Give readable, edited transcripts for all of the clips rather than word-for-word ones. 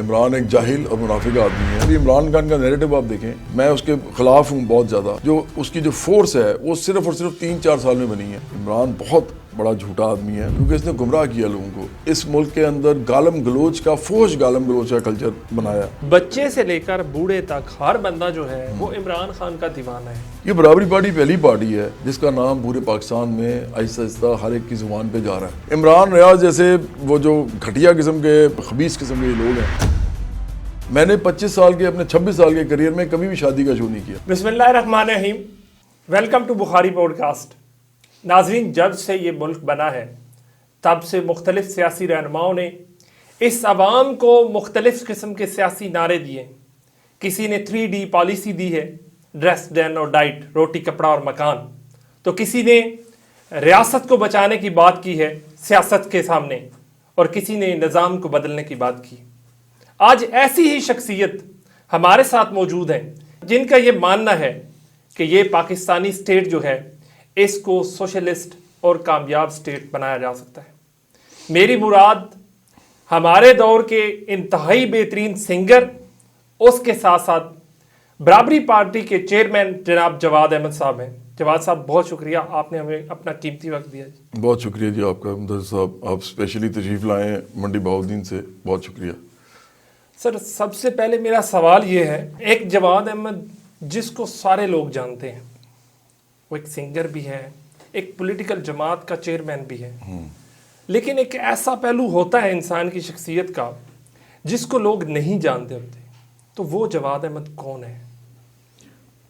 عمران ایک جاہل اور منافق آدمی ہے. ابھی عمران خان کا نیریٹو آپ دیکھیں, میں اس کے خلاف ہوں بہت زیادہ. جو اس کی جو فورس ہے وہ صرف اور صرف 3-4 سال میں بنی ہے. عمران بہت بڑا جھوٹا آدمی ہے کیونکہ اس نے گمراہ کیا لوگوں کو. اس ملک کے اندر گالم گلوچ کا, فوش گالم گلوچ کا کلچر بنایا. بچے سے لے کر بوڑھے تک ہر بندہ جو ہے وہ عمران خان کا دیوانہ ہے. یہ برابری پارٹی پہلی پارٹی ہے جس کا نام پورے پاکستان میں آہستہ آہستہ ہر ایک کی زبان پہ جا رہا ہے. عمران ریاض جیسے وہ جو گھٹیا قسم کے, خبیث قسم کے لوگ ہیں. میں نے 25 سال کے, اپنے 26 سال کے کریئر میں کبھی بھی شادی کا شو نہیں کیا. بسم اللہ الرحمن الرحیم. Welcome to Bukhari podcast. ناظرین, جب سے یہ ملک بنا ہے تب سے مختلف سیاسی رہنماؤں نے اس عوام کو مختلف قسم کے سیاسی نعرے دیے. کسی نے 3D پالیسی دی ہے, ڈریس ڈین اور ڈائٹ, روٹی کپڑا اور مکان. تو کسی نے ریاست کو بچانے کی بات کی ہے سیاست کے سامنے, اور کسی نے نظام کو بدلنے کی بات کی. آج ایسی ہی شخصیت ہمارے ساتھ موجود ہیں جن کا یہ ماننا ہے کہ یہ پاکستانی سٹیٹ جو ہے اس کو سوشلسٹ اور کامیاب سٹیٹ بنایا جا سکتا ہے. میری مراد ہمارے دور کے انتہائی بہترین سنگر, اس کے ساتھ ساتھ برابری پارٹی کے چیئرمین جناب جواد احمد صاحب ہیں. جواد صاحب, بہت شکریہ, آپ نے ہمیں اپنا قیمتی وقت دیا. بہت شکریہ جی آپ کا مدثر صاحب, آپ اسپیشلی تشریف لائے ہیں منڈی بہاؤالدین سے, بہت شکریہ. سر, سب سے پہلے میرا سوال یہ ہے, ایک جواد احمد جس کو سارے لوگ جانتے ہیں, وہ ایک سنگر بھی ہے, ایک پولیٹیکل جماعت کا چیئرمین بھی ہے, لیکن ایک ایسا پہلو ہوتا ہے انسان کی شخصیت کا جس کو لوگ نہیں جانتے ہوتے. تو وہ جواد احمد کون ہے؟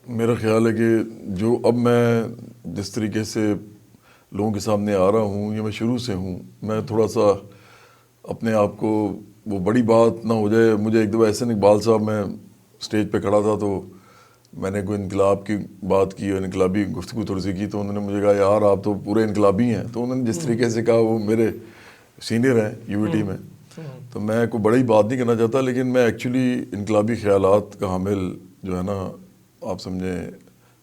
میرا خیال ہے کہ جو اب میں جس طریقے سے لوگوں کے سامنے آ رہا ہوں, یا میں شروع سے ہوں, میں تھوڑا سا اپنے آپ کو, وہ بڑی بات نہ ہو جائے. مجھے ایک دفعہ احسن اقبال صاحب, میں اسٹیج پہ کھڑا تھا تو میں نے کوئی انقلاب کی بات کی اور انقلابی گفتگو تھوڑی سی کی, تو انہوں نے مجھے کہا یار آپ تو پورے انقلابی ہیں. تو انہوں نے جس طریقے سے کہا, وہ میرے سینئر ہیں UVT میں, تو میں کوئی بڑی بات نہیں کرنا چاہتا, لیکن میں ایکچولی انقلابی خیالات کا حامل جو ہے نا, آپ سمجھیں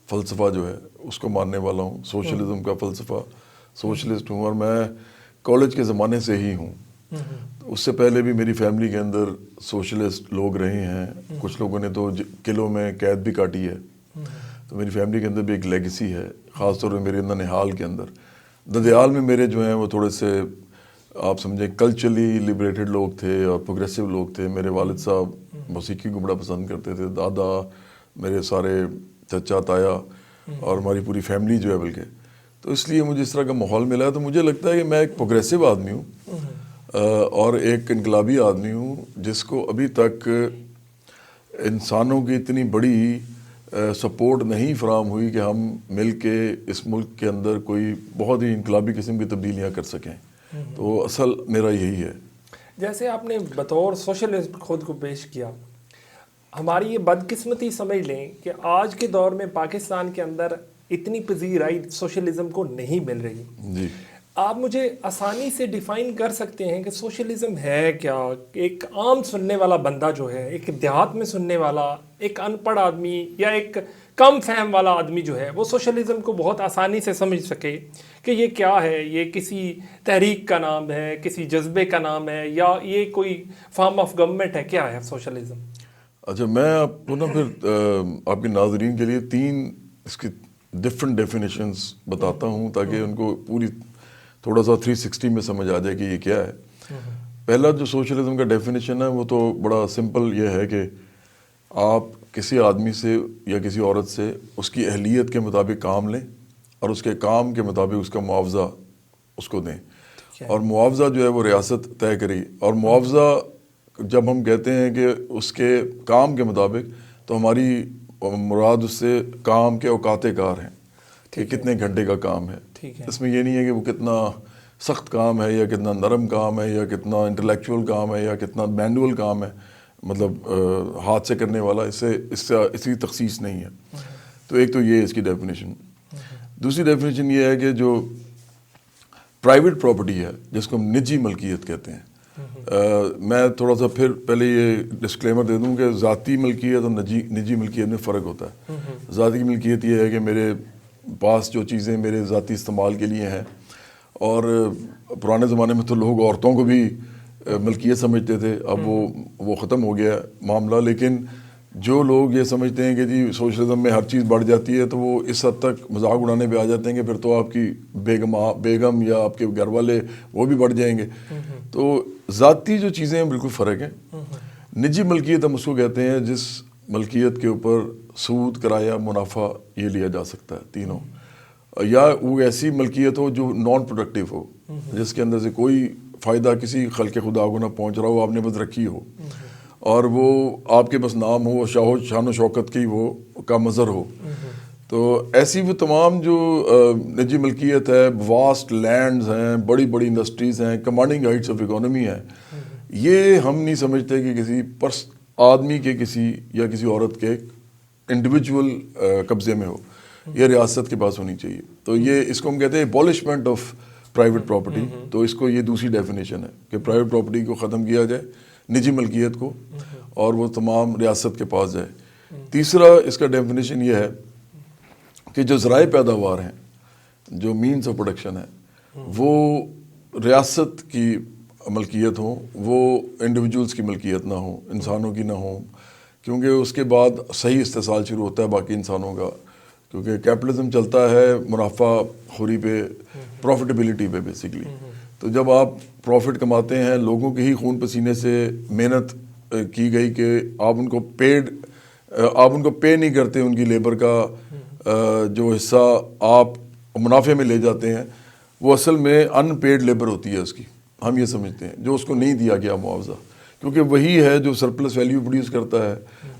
فلسفہ جو ہے اس کو ماننے والا ہوں. سوشلزم کا فلسفہ, سوشلسٹ ہوں, اور میں کالج کے زمانے سے ہی ہوں. اس سے پہلے بھی میری فیملی کے اندر سوشلسٹ لوگ رہے ہیں. کچھ لوگوں نے تو قلعوں میں قید بھی کاٹی ہے. تو میری فیملی کے اندر بھی ایک لیگیسی ہے, خاص طور پہ میرے ننہال کے اندر. ددیال میں میرے جو ہیں وہ تھوڑے سے آپ سمجھیں کلچرلی لبریٹڈ لوگ تھے اور پروگریسو لوگ تھے. میرے والد صاحب موسیقی کو بڑا پسند کرتے تھے, دادا, میرے سارے چچا تایا اور ہماری پوری فیملی جو ہے بلکہ. تو اس لیے مجھے اس طرح کا ماحول ملا ہے. تو مجھے لگتا ہے کہ میں ایک پروگریسو آدمی ہوں اور ایک انقلابی آدمی ہوں, جس کو ابھی تک انسانوں کی اتنی بڑی سپورٹ نہیں فراہم ہوئی کہ ہم مل کے اس ملک کے اندر کوئی بہت ہی انقلابی قسم کی تبدیلیاں کر سکیں. تو اصل میرا یہی ہے. جیسے آپ نے بطور سوشلسٹ خود کو پیش کیا, ہماری یہ بدقسمتی سمجھ لیں کہ آج کے دور میں پاکستان کے اندر اتنی پذیرائی سوشلزم کو نہیں مل رہی. جی, آپ مجھے آسانی سے ڈیفائن کر سکتے ہیں کہ سوشلزم ہے کیا؟ ایک عام سننے والا بندہ جو ہے, ایک دیہات میں سننے والا, ایک ان پڑھ آدمی یا ایک کم فہم والا آدمی جو ہے, وہ سوشلزم کو بہت آسانی سے سمجھ سکے کہ یہ کیا ہے. یہ کسی تحریک کا نام ہے, کسی جذبے کا نام ہے, یا یہ کوئی فارم آف گورنمنٹ ہے, کیا ہے سوشلزم؟ اچھا, میں آپ کو نا پھر آپ کے ناظرین کے لیے 3 اس کی ڈفرینٹ ڈیفینیشنز بتاتا ہوں تاکہ ان کو پوری تھوڑا سا 360 میں سمجھ آ جائے کہ یہ کیا ہے. پہلا جو سوشلزم کا ڈیفینیشن ہے وہ تو بڑا سمپل یہ ہے کہ آپ کسی آدمی سے یا کسی عورت سے اس کی اہلیت کے مطابق کام لیں اور اس کے کام کے مطابق اس کا معاوضہ اس کو دیں. اور معاوضہ جو ہے وہ ریاست طے کرے. اور معاوضہ جب ہم کہتے ہیں کہ اس کے کام کے مطابق, تو ہماری مراد اس سے کام کے اوقات کار ہیں کہ کتنے گھنٹے کا کام ہے. اس میں یہ نہیں ہے کہ وہ کتنا سخت کام ہے یا کتنا نرم کام ہے یا کتنا انٹلیکچوئل کام ہے یا کتنا مینوئل کام ہے, مطلب ہاتھ سے کرنے والا. اس کی تخصیص نہیں ہے. تو ایک تو یہ اس کی ڈیفینیشن. دوسری ڈیفینیشن یہ ہے کہ جو پرائیویٹ پراپرٹی ہے, جس کو ہم نجی ملکیت کہتے ہیں. میں تھوڑا سا پھر پہلے یہ ڈسکلیمر دے دوں کہ ذاتی ملکیت اور نجی ملکیت میں فرق ہوتا ہے. ذاتی ملکیت یہ ہے کہ میرے پاس جو چیزیں میرے ذاتی استعمال کے لیے ہیں, اور پرانے زمانے میں تو لوگ عورتوں کو بھی ملکیت سمجھتے تھے، اب وہ ختم ہو گیا معاملہ. لیکن جو لوگ یہ سمجھتے ہیں کہ جی سوشلزم میں ہر چیز بڑھ جاتی ہے، تو وہ اس حد تک مذاق اڑانے پہ آ جاتے ہیں کہ پھر تو آپ کی بیگم یا آپ کے گھر والے وہ بھی بڑھ جائیں گے. تو ذاتی جو چیزیں ہیں بالکل فرق ہیں. نجی ملکیت ہم اس کو کہتے ہیں جس ملکیت کے اوپر سود، کرایہ، منافع یہ لیا جا سکتا ہے تینوں، یا وہ ایسی ملکیت ہو جو نان پروڈکٹیو ہو، جس کے اندر سے کوئی فائدہ کسی خلق خدا کو نہ پہنچ رہا ہو، آپ نے بس رکھی ہو، اور وہ آپ کے بس نام ہو، شان و شوکت کی وہ کا مظہر ہو. تو ایسی وہ تمام جو نجی ملکیت ہے، واسٹ لینڈز ہیں، بڑی بڑی انڈسٹریز ہیں، کمانڈنگ ہائٹس آف اکانومی ہے، یہ ہم نہیں سمجھتے کہ کسی آدمی کے کسی یا کسی عورت کے انڈیویجول قبضے میں ہو، یہ ریاست کے پاس ہونی چاہیے. تو یہ اس کو ہم کہتے ہیں ایبولشمنٹ آف پرائیویٹ پراپرٹی. تو اس کو یہ دوسری ڈیفینیشن ہے کہ پرائیویٹ پراپرٹی کو ختم کیا جائے، نجی ملکیت کو، اور وہ تمام ریاست کے پاس جائے. تیسرا اس کا ڈیفینیشن یہ ہے کہ جو ذرائع پیداوار ہیں، جو مینز آف پروڈکشن ہے، وہ ریاست کی ملکیت ہوں، وہ انڈیویجولز کی ملکیت نہ ہوں، انسانوں کی نہ ہوں، کیونکہ اس کے بعد صحیح استحصال شروع ہوتا ہے باقی انسانوں کا. کیونکہ کیپٹلزم چلتا ہے منافع خوری پہ، پروفٹیبلٹی پہ بیسکلی. تو جب آپ پروفٹ کماتے ہیں، لوگوں کے ہی خون پسینے سے محنت کی گئی کہ آپ ان کو پے نہیں کرتے، ان کی لیبر کا جو حصہ آپ منافع میں لے جاتے ہیں، وہ اصل میں ان پیڈ لیبر ہوتی ہے اس کی. ہم یہ سمجھتے ہیں جو اس کو نہیں دیا گیا معاوضہ، کیونکہ وہی ہے جو سرپلس ویلیو پروڈیوس کرتا ہے،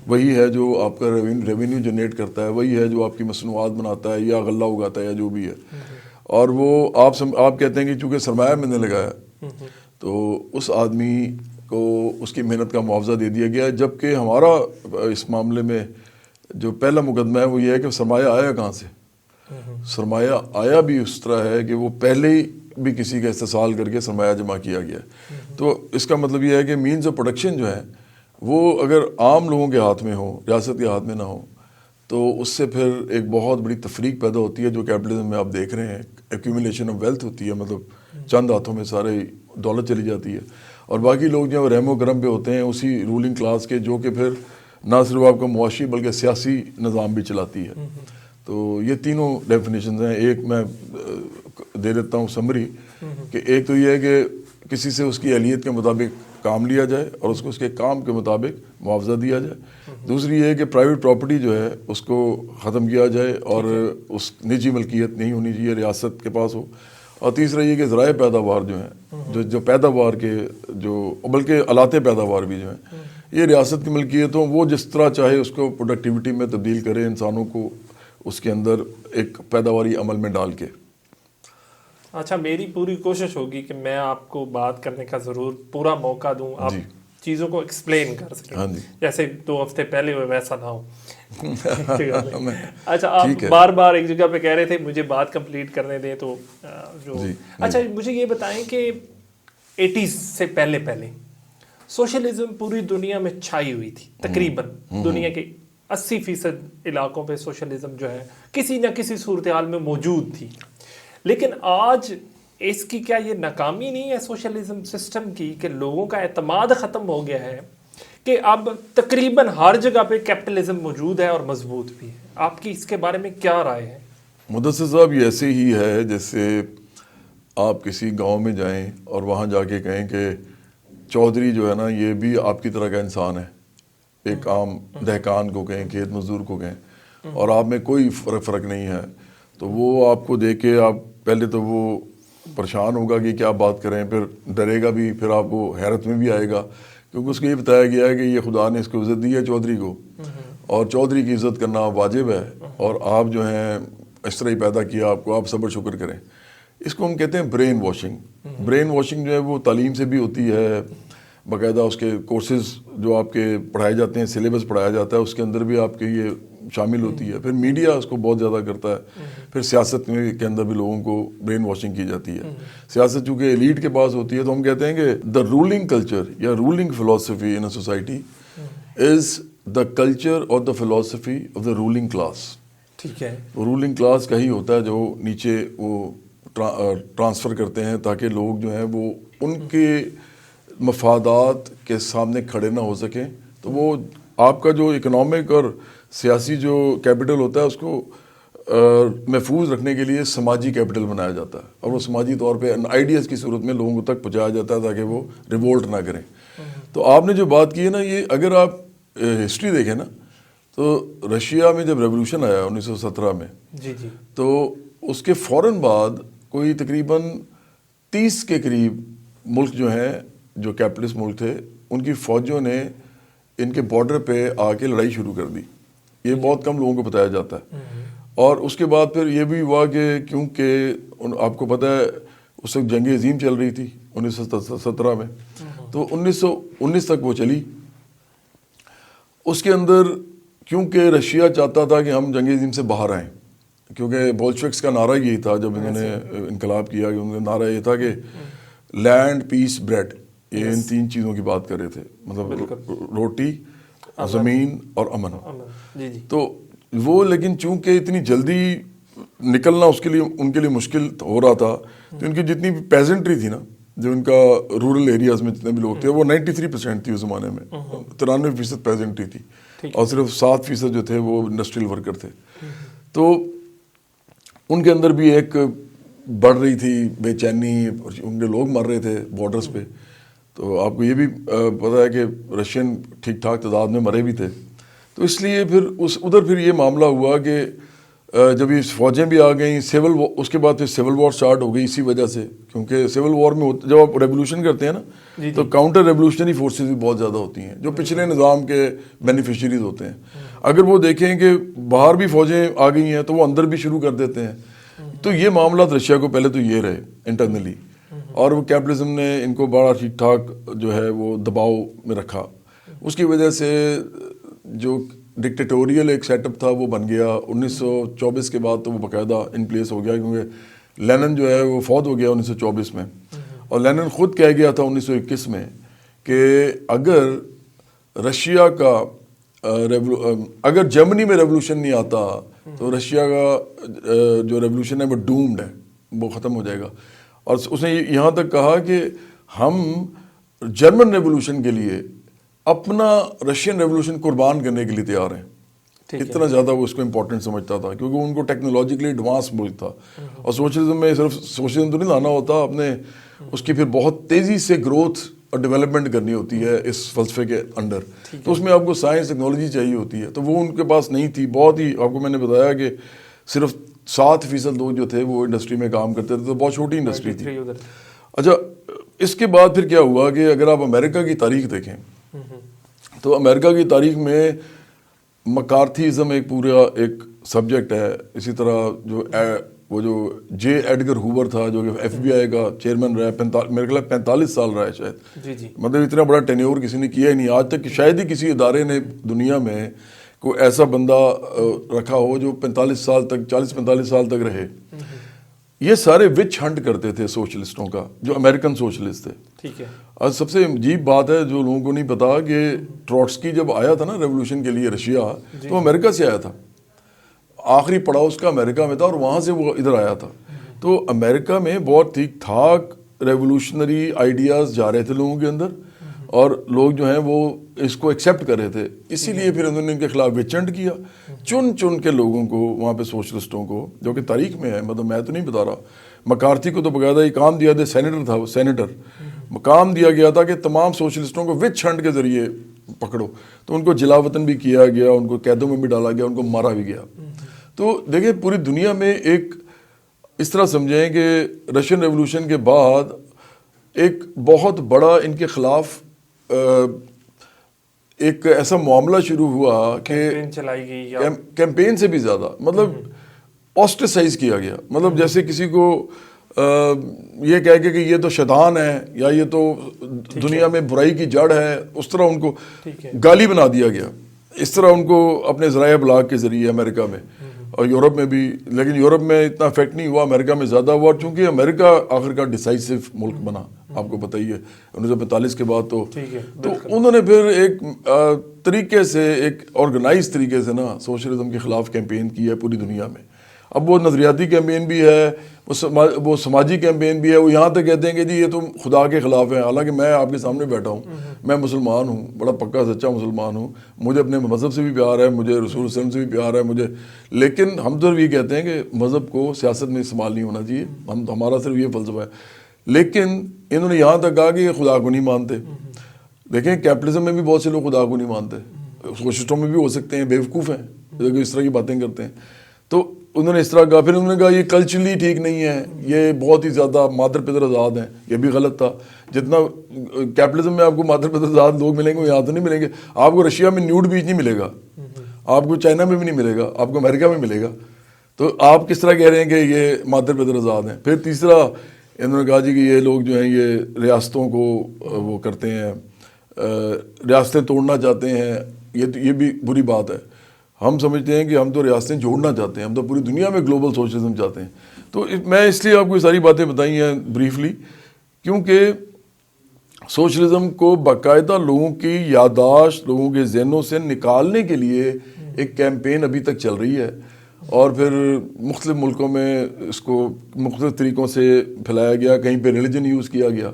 وہی ہے جو آپ کا ریونیو جنریٹ کرتا ہے، وہی ہے جو آپ کی مصنوعات بناتا ہے یا غلہ اگاتا ہے یا جو بھی ہے. اور وہ آپ کہتے ہیں کہ چونکہ سرمایہ میں نے لگایا، تو اس آدمی کو اس کی محنت کا معاوضہ دے دیا گیا. جبکہ ہمارا اس معاملے میں جو پہلا مقدمہ ہے وہ یہ ہے کہ سرمایہ آیا کہاں سے. سرمایہ آیا بھی اس طرح ہے کہ وہ پہلے ہی بھی کسی کا استحصال کر کے سرمایہ جمع کیا گیا. تو اس کا مطلب یہ ہے کہ مینز آف پروڈکشن جو ہے وہ اگر عام لوگوں کے ہاتھ میں ہو، ریاست کے ہاتھ میں نہ ہو، تو اس سے پھر ایک بہت بڑی تفریق پیدا ہوتی ہے جو کیپٹلزم میں آپ دیکھ رہے ہیں. ایکیومولیشن آف ویلتھ ہوتی ہے، مطلب چند ہاتھوں میں سارے دولت چلی جاتی ہے، اور باقی لوگ جو رحم و کرم پہ ہوتے ہیں اسی رولنگ کلاس کے، جو کہ پھر نہ صرف آپ کا معاشی بلکہ سیاسی نظام بھی چلاتی ہے. تو یہ تینوں ڈیفینیشنز ہیں. ایک میں دے دیتا ہوں سمری، کہ ایک تو یہ ہے کہ کسی سے اس کی اہلیت کے مطابق کام لیا جائے اور اس کو اس کے کام کے مطابق معاوضہ دیا جائے. دوسری یہ ہے کہ پرائیویٹ پراپرٹی جو ہے اس کو ختم کیا جائے اور اس نجی ملکیت نہیں ہونی چاہیے، ریاست کے پاس ہو. اور تیسرا یہ کہ ذرائع پیداوار جو ہیں، جو پیداوار کے بلکہ آلات پیداوار بھی جو ہیں، یہ ریاست کی ملکیت ہوں. وہ جس طرح چاہے اس کو پروڈکٹیوٹی میں تبدیل کرے، انسانوں کو اس کے اندر ایک پیداواری عمل میں ڈال کے. اچھا، میری پوری کوشش ہوگی کہ میں آپ کو بات کرنے کا ضرور پورا موقع دوں، آپ چیزوں کو ایکسپلین کر سکیں. جیسے 2 ہفتے پہلے ہوئے ویسا نہ ہو. اچھا، آپ بار بار ایک جگہ پہ کہہ رہے تھے مجھے بات کمپلیٹ کرنے دیں. تو اچھا مجھے یہ بتائیں کہ 80s سے پہلے سوشلزم پوری دنیا میں چھائی ہوئی تھی. تقریباً دنیا کے 80% علاقوں پہ سوشلزم جو ہے کسی نہ کسی صورتحال میں موجود تھی. لیکن آج اس کی کیا یہ ناکامی نہیں ہے سوشلزم سسٹم کی کہ لوگوں کا اعتماد ختم ہو گیا ہے کہ اب تقریباً ہر جگہ پہ کیپٹلزم موجود ہے اور مضبوط بھی ہے؟ آپ کی اس کے بارے میں کیا رائے ہے؟ مدثر صاحب، یہ ایسے ہی ہے جیسے آپ کسی گاؤں میں جائیں اور وہاں جا کے کہیں کہ چودھری جو ہے نا یہ بھی آپ کی طرح کا انسان ہے. ایک عام دہقان کو کہیں، کھیت مزدور کو کہیں، اور آپ میں کوئی فرق نہیں ہے، تو وہ آپ کو دیکھ کے آپ پہلے تو وہ پریشان ہوگا کہ کیا بات کریں، پھر ڈرے گا بھی، پھر آپ کو حیرت میں بھی آئے گا، کیونکہ اس کو یہ بتایا گیا ہے کہ یہ خدا نے اس کو عزت دی ہے چودھری کو، اور چودھری کی عزت کرنا واجب ہے، اور آپ جو ہیں اس طرح ہی پیدا کیا آپ کو، آپ صبر شکر کریں. اس کو ہم کہتے ہیں برین واشنگ. برین واشنگ جو ہے وہ تعلیم سے بھی ہوتی ہے، باقاعدہ اس کے کورسز جو آپ کے پڑھائے جاتے ہیں، سلیبس پڑھایا جاتا ہے، اس کے اندر بھی آپ کے یہ شامل ہوتی ہے. پھر میڈیا اس کو بہت زیادہ کرتا ہے. پھر سیاست کے اندر بھی لوگوں کو برین واشنگ کی جاتی ہے. سیاست چونکہ ایلیٹ کے پاس ہوتی ہے، تو ہم کہتے ہیں کہ دا رولنگ کلچر یا ruling philosophy in a society is the culture اور the philosophy of the ruling class. ٹھیک ہے، رولنگ کلاس کا ہی ہوتا ہے جو نیچے وہ ٹرانسفر کرتے ہیں تاکہ لوگ جو ہیں وہ ان کے مفادات کے سامنے کھڑے نہ ہو سکیں تو وہ آپ کا جو اکنامک اور سیاسی جو کیپٹل ہوتا ہے اس کو محفوظ رکھنے کے لیے سماجی کیپٹل بنایا جاتا ہے، اور وہ سماجی طور پہ آئیڈیاز کی صورت میں لوگوں تک پہنچایا جاتا ہے تاکہ وہ ریوولٹ نہ کریں۔ تو آپ نے جو بات کی ہے نا، یہ اگر آپ ہسٹری دیکھیں نا تو رشیا میں جب ریولوشن آیا 1917 میں، جی جی، تو اس کے فوراً بعد کوئی تقریباً 30 کے قریب ملک جو ہیں، جو کیپٹلسٹ ملک تھے، ان کی فوجوں نے ان کے بارڈر پہ آ کے لڑائی شروع کر دی۔ یہ بہت کم لوگوں کو بتایا جاتا ہے۔ اور اس کے بعد پھر یہ بھی ہوا کہ کیونکہ آپ کو پتہ ہے اس وقت جنگ عظیم چل رہی تھی 1917 میں، تو 1919 تک وہ چلی۔ اس کے اندر کیونکہ رشیا چاہتا تھا کہ ہم جنگ عظیم سے باہر آئیں، کیونکہ بولشوکس کا نعرہ یہی تھا جب انہوں نے انقلاب کیا، کہ ان کا نعرہ یہ تھا کہ لینڈ، پیس، بریڈ، یہ ان 3 چیزوں کی بات کر رہے تھے، مطلب روٹی، زمین اور امن۔ جی جی، تو وہ لیکن چونکہ اتنی جلدی نکلنا اس کے لیے ان کے لیے مشکل ہو رہا تھا، تو ان کی جتنی بھی پیزنٹری تھی نا، جو ان کا رورل ایریاز میں جتنے بھی لوگ تھے، وہ 93% تھی اس زمانے میں، 93% پیزنٹری تھی، اور صرف 7% جو تھے وہ انڈسٹریل ورکر تھے۔ تو ان کے اندر بھی ایک بڑھ رہی تھی بے چینی، ان کے لوگ مر رہے تھے بارڈرز پہ۔ تو آپ کو یہ بھی پتہ ہے کہ رشین ٹھیک ٹھاک تعداد میں مرے بھی تھے۔ تو اس لیے پھر ادھر پھر یہ معاملہ ہوا کہ جب یہ فوجیں بھی آ گئیں، اس کے بعد پھر سول وار سٹارٹ ہو گئی اسی وجہ سے، کیونکہ سول وار میں جب آپ ریولوشن کرتے ہیں نا تو کاؤنٹر ریولوشنری فورسز بھی بہت زیادہ ہوتی ہیں جو پچھلے نظام کے بینیفیشریز ہوتے ہیں۔ اگر وہ دیکھیں کہ باہر بھی فوجیں آ گئی ہیں تو وہ اندر بھی شروع کر دیتے ہیں۔ تو یہ معاملات رشیا کو پہلے تو یہ رہے انٹرنلی، اور وہ کیپٹلزم نے ان کو بڑا ٹھیک ٹھاک جو ہے وہ دباؤ میں رکھا۔ اس کی وجہ سے جو ڈکٹیٹوریل ایک سیٹ اپ تھا وہ بن گیا 1924 کے بعد، تو وہ باقاعدہ ان پلیس ہو گیا، کیونکہ لینن جو ہے وہ فوت ہو گیا 1924 میں، اور لینن خود کہہ گیا تھا 1921 میں کہ اگر رشیا کا اگر جرمنی میں ریولوشن نہیں آتا تو رشیا کا جو ریولوشن ہے وہ ڈومڈ ہے، وہ ختم ہو جائے گا۔ اور اس نے یہاں تک کہا کہ ہم جرمن ریولوشن کے لیے اپنا رشین ریولوشن قربان کرنے کے لیے تیار ہیں۔ اتنا زیادہ وہ اس کو امپورٹنٹ سمجھتا تھا، کیونکہ ان کو ٹیکنالوجیکلی ایڈوانس ملک تھا، اور سوشلزم میں صرف سوشلزم تو نہیں لانا ہوتا، اپنے اس کی پھر بہت تیزی سے گروتھ اور ڈیولپمنٹ کرنی ہوتی ہے اس فلسفے کے انڈر۔ تو اس میں آپ کو سائنس ٹیکنالوجی چاہیے ہوتی ہے، تو وہ ان کے پاس نہیں تھی۔ بہت ہی آپ کو میں نے بتایا کہ صرف 7% لوگ جو تھے وہ انڈسٹری میں کام کرتے تھے، تو بہت چھوٹی انڈسٹری تھی۔ اچھا، اس کے بعد پھر کیا ہوا کہ اگر آپ امریکہ کی تاریخ دیکھیں تو امریکہ کی تاریخ میں مکارتھیزم ایک پورا ایک سبجیکٹ ہے۔ اسی طرح وہ جو جے ایڈگر ہوور تھا جو کہ ایف بی آئی کا چیئرمین رہا، میرے خیال 45 سال رہا ہے شاید، مطلب اتنا بڑا ٹینیور کسی نے کیا ہی نہیں آج تک، کہ شاید ہی کسی ادارے نے دنیا میں کوئی ایسا بندہ رکھا ہو جو 45 سال تک 40-45 سال تک رہے۔ یہ سارے وچ ہنٹ کرتے تھے سوشلسٹوں کا، جو امریکن سوشلسٹ تھے۔ ٹھیک ہے، اور سب سے عجیب بات ہے جو لوگوں کو نہیں پتا کہ ٹروٹسکی جب آیا تھا نا ریولوشن کے لیے رشیا، تو امریکہ سے آیا تھا، آخری پڑاؤ اس کا امریکہ میں تھا، اور وہاں سے وہ ادھر آیا تھا۔ تو امریکہ میں بہت ٹھیک ٹھاک ریولوشنری آئیڈیاز جا رہے تھے لوگوں کے اندر، اور لوگ جو ہیں وہ اس کو ایکسیپٹ کر رہے تھے۔ اسی لیے پھر انہوں نے ان کے خلاف وچنٹ کیا، چن کے لوگوں کو وہاں پہ سوشلسٹوں کو، جو کہ تاریخ میں ہے، مطلب میں تو نہیں بتا رہا۔ مکارتھی کو تو باقاعدہ یہ کام دیا تھا، سینیٹر تھا وہ، سینیٹر مقام دیا گیا تھا کہ تمام سوشلسٹوں کو وچ ہنٹ کے ذریعے پکڑو، تو ان کو جلا وطن بھی کیا گیا، ان کو قیدوں میں بھی ڈالا گیا، ان کو مارا بھی گیا۔ تو دیکھیں پوری دنیا میں ایک اس طرح سمجھیں کہ رشین ریولوشن کے بعد ایک بہت بڑا ان کے خلاف ایک ایسا معاملہ شروع ہوا کہ کیمپین سے بھی زیادہ مطلب آسٹرسائز کیا گیا، مطلب جیسے کسی کو یہ کہہ کے کہ یہ تو شیطان ہے یا یہ تو دنیا میں برائی کی جڑ ہے، اس طرح ان کو گالی بنا دیا گیا۔ اس طرح ان کو اپنے ذرائع ابلاغ کے ذریعے امریکہ میں اور یورپ میں بھی، لیکن یورپ میں اتنا افیکٹ نہیں ہوا، امریکہ میں زیادہ ہوا، چونکہ امریکہ آخرکار ڈیسائسو ملک بنا، آپ کو پتہ ہی ہے 1945 کے بعد۔ تو انہوں نے پھر ایک طریقے سے، ایک آرگنائز طریقے سے نا سوشلزم کے خلاف کیمپین کی ہے پوری دنیا میں۔ اب وہ نظریاتی کیمپین بھی ہے, وہ سماجی کیمپین بھی ہے. وہ یہاں تک کہتے ہیں کہ جی یہ تم خدا کے خلاف ہیں, حالانکہ میں آپ کے سامنے بیٹھا ہوں, میں مسلمان ہوں, بڑا پکا سچا مسلمان ہوں, مجھے اپنے مذہب سے بھی پیار ہے, مجھے رسول اللہ علیہ وسلم سے بھی پیار ہے مجھے, لیکن ہم تو یہ کہتے ہیں کہ مذہب کو سیاست میں استعمال نہیں ہونا چاہیے, ہمارا صرف یہ فلسفہ ہے. لیکن انہوں نے یہاں تک کہا کہ یہ خدا کو نہیں مانتے. دیکھیں کیپٹلزم میں بھی بہت سے لوگ خدا کو نہیں مانتے, سوشلسٹوں میں بھی ہو سکتے ہیں, بیوقوف ہیں جو اس طرح کی باتیں کرتے ہیں. تو انہوں نے اس طرح کہا. پھر انہوں نے کہا یہ کلچرلی ٹھیک نہیں ہے, یہ بہت ہی زیادہ مادر پدر آزاد ہیں, یہ بھی غلط تھا. جتنا کیپٹلزم میں آپ کو مادر پدر آزاد لوگ ملیں گے وہ یہاں تو نہیں ملیں گے. آپ کو رشیا میں نیوڈ بیچ نہیں ملے گا, آپ کو چائنا میں بھی نہیں ملے گا, آپ کو امریکہ میں ملے گا. تو آپ کس طرح کہہ رہے ہیں کہ یہ مادر پدر آزاد ہیں. پھر تیسرا انہوں نے کہا جی کہ یہ لوگ جو ہیں یہ ریاستوں کو وہ کرتے ہیں, ریاستیں توڑنا چاہتے ہیں, یہ بھی بری بات ہے. ہم سمجھتے ہیں کہ ہم تو ریاستیں جوڑنا چاہتے ہیں, ہم تو پوری دنیا میں گلوبل سوشلزم چاہتے ہیں. تو میں اس لیے آپ کو یہ ساری باتیں بتائی ہیں بریفلی, کیونکہ سوشلزم کو باقاعدہ لوگوں کی یادداشت, لوگوں کے ذہنوں سے نکالنے کے لیے ایک کیمپین ابھی تک چل رہی ہے, اور پھر مختلف ملکوں میں اس کو مختلف طریقوں سے پھیلایا گیا. کہیں پہ ریلیجن یوز کیا گیا,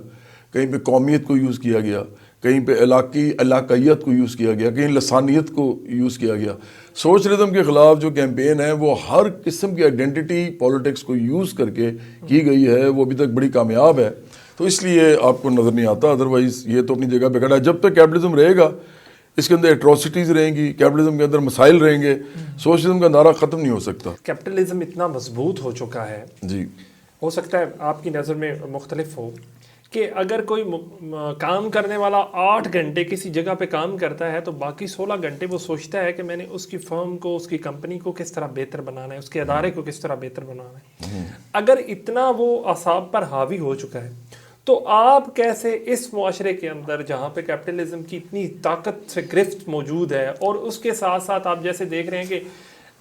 کہیں پہ قومیت کو یوز کیا گیا, کہیں پہ علاقائیت کو یوز کیا گیا, کہیں لسانیت کو یوز کیا گیا. سوشلزم کے خلاف جو کیمپین ہے وہ ہر قسم کی آئیڈینٹی پالیٹکس کو یوز کر کے کی گئی ہے, وہ ابھی تک بڑی کامیاب ہے. تو اس لیے آپ کو نظر نہیں آتا, ادروائز یہ تو اپنی جگہ پہ کھڑا ہے. جب تک کیپٹلزم رہے گا اس کے اندر ایٹروسٹیز رہیں گی, کیپٹلزم کے اندر مسائل رہیں گے, سوشلزم کا نعرہ ختم نہیں ہو سکتا. کیپٹلزم اتنا مضبوط ہو چکا ہے, جی ہو سکتا ہے آپ کی نظر میں مختلف ہو, کہ اگر کوئی کام کرنے والا 8 گھنٹے کسی جگہ پہ کام کرتا ہے تو باقی 16 گھنٹے وہ سوچتا ہے کہ میں نے اس کی فرم کو, اس کی کمپنی کو کس طرح بہتر بنانا ہے, اس کے ادارے کو کس طرح بہتر بنانا ہے. اگر اتنا وہ اعصاب پر حاوی ہو چکا ہے تو آپ کیسے اس معاشرے کے اندر جہاں پہ کیپٹلزم کی اتنی طاقت سے گرفت موجود ہے, اور اس کے ساتھ ساتھ آپ جیسے دیکھ رہے ہیں کہ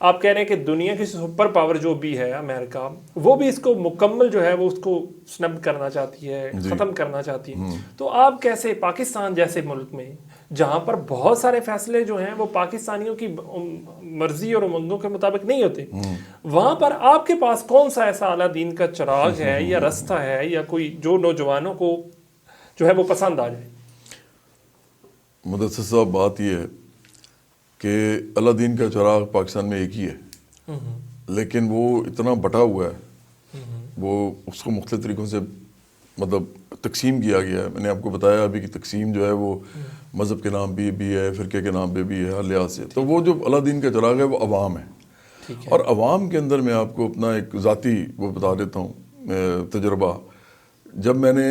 آپ کہہ رہے ہیں کہ دنیا کی سپر پاور جو بھی ہے امریکہ, وہ بھی اس کو مکمل جو ہے وہ اس کو سنب کرنا چاہتی ہے, ختم کرنا چاہتی ہے. تو آپ کیسے پاکستان جیسے ملک میں جہاں پر بہت سارے فیصلے جو ہیں وہ پاکستانیوں کی مرضی اور امنگوں کے مطابق نہیں ہوتے, وہاں پر آپ کے پاس کون سا ایسا اعلیٰ دین کا چراغ ہے یا رستہ ہے یا کوئی جو نوجوانوں کو جو ہے وہ پسند آ جائے؟ مدثر صاحب بات یہ ہے کہ اللہ دین کا چراغ پاکستان میں ایک ہی ہے, لیکن وہ اتنا بٹا ہوا ہے, وہ اس کو مختلف طریقوں سے مطلب تقسیم کیا گیا ہے. میں نے آپ کو بتایا ابھی کہ تقسیم جو ہے وہ مذہب کے نام پہ بھی ہے, فرقے کے نام پہ بھی ہے, ہر لحاظ سے. تو وہ جو اللہ دین کا چراغ ہے وہ عوام ہے, اور عوام کے اندر میں آپ کو اپنا ایک ذاتی وہ بتا دیتا ہوں تجربہ. جب میں نے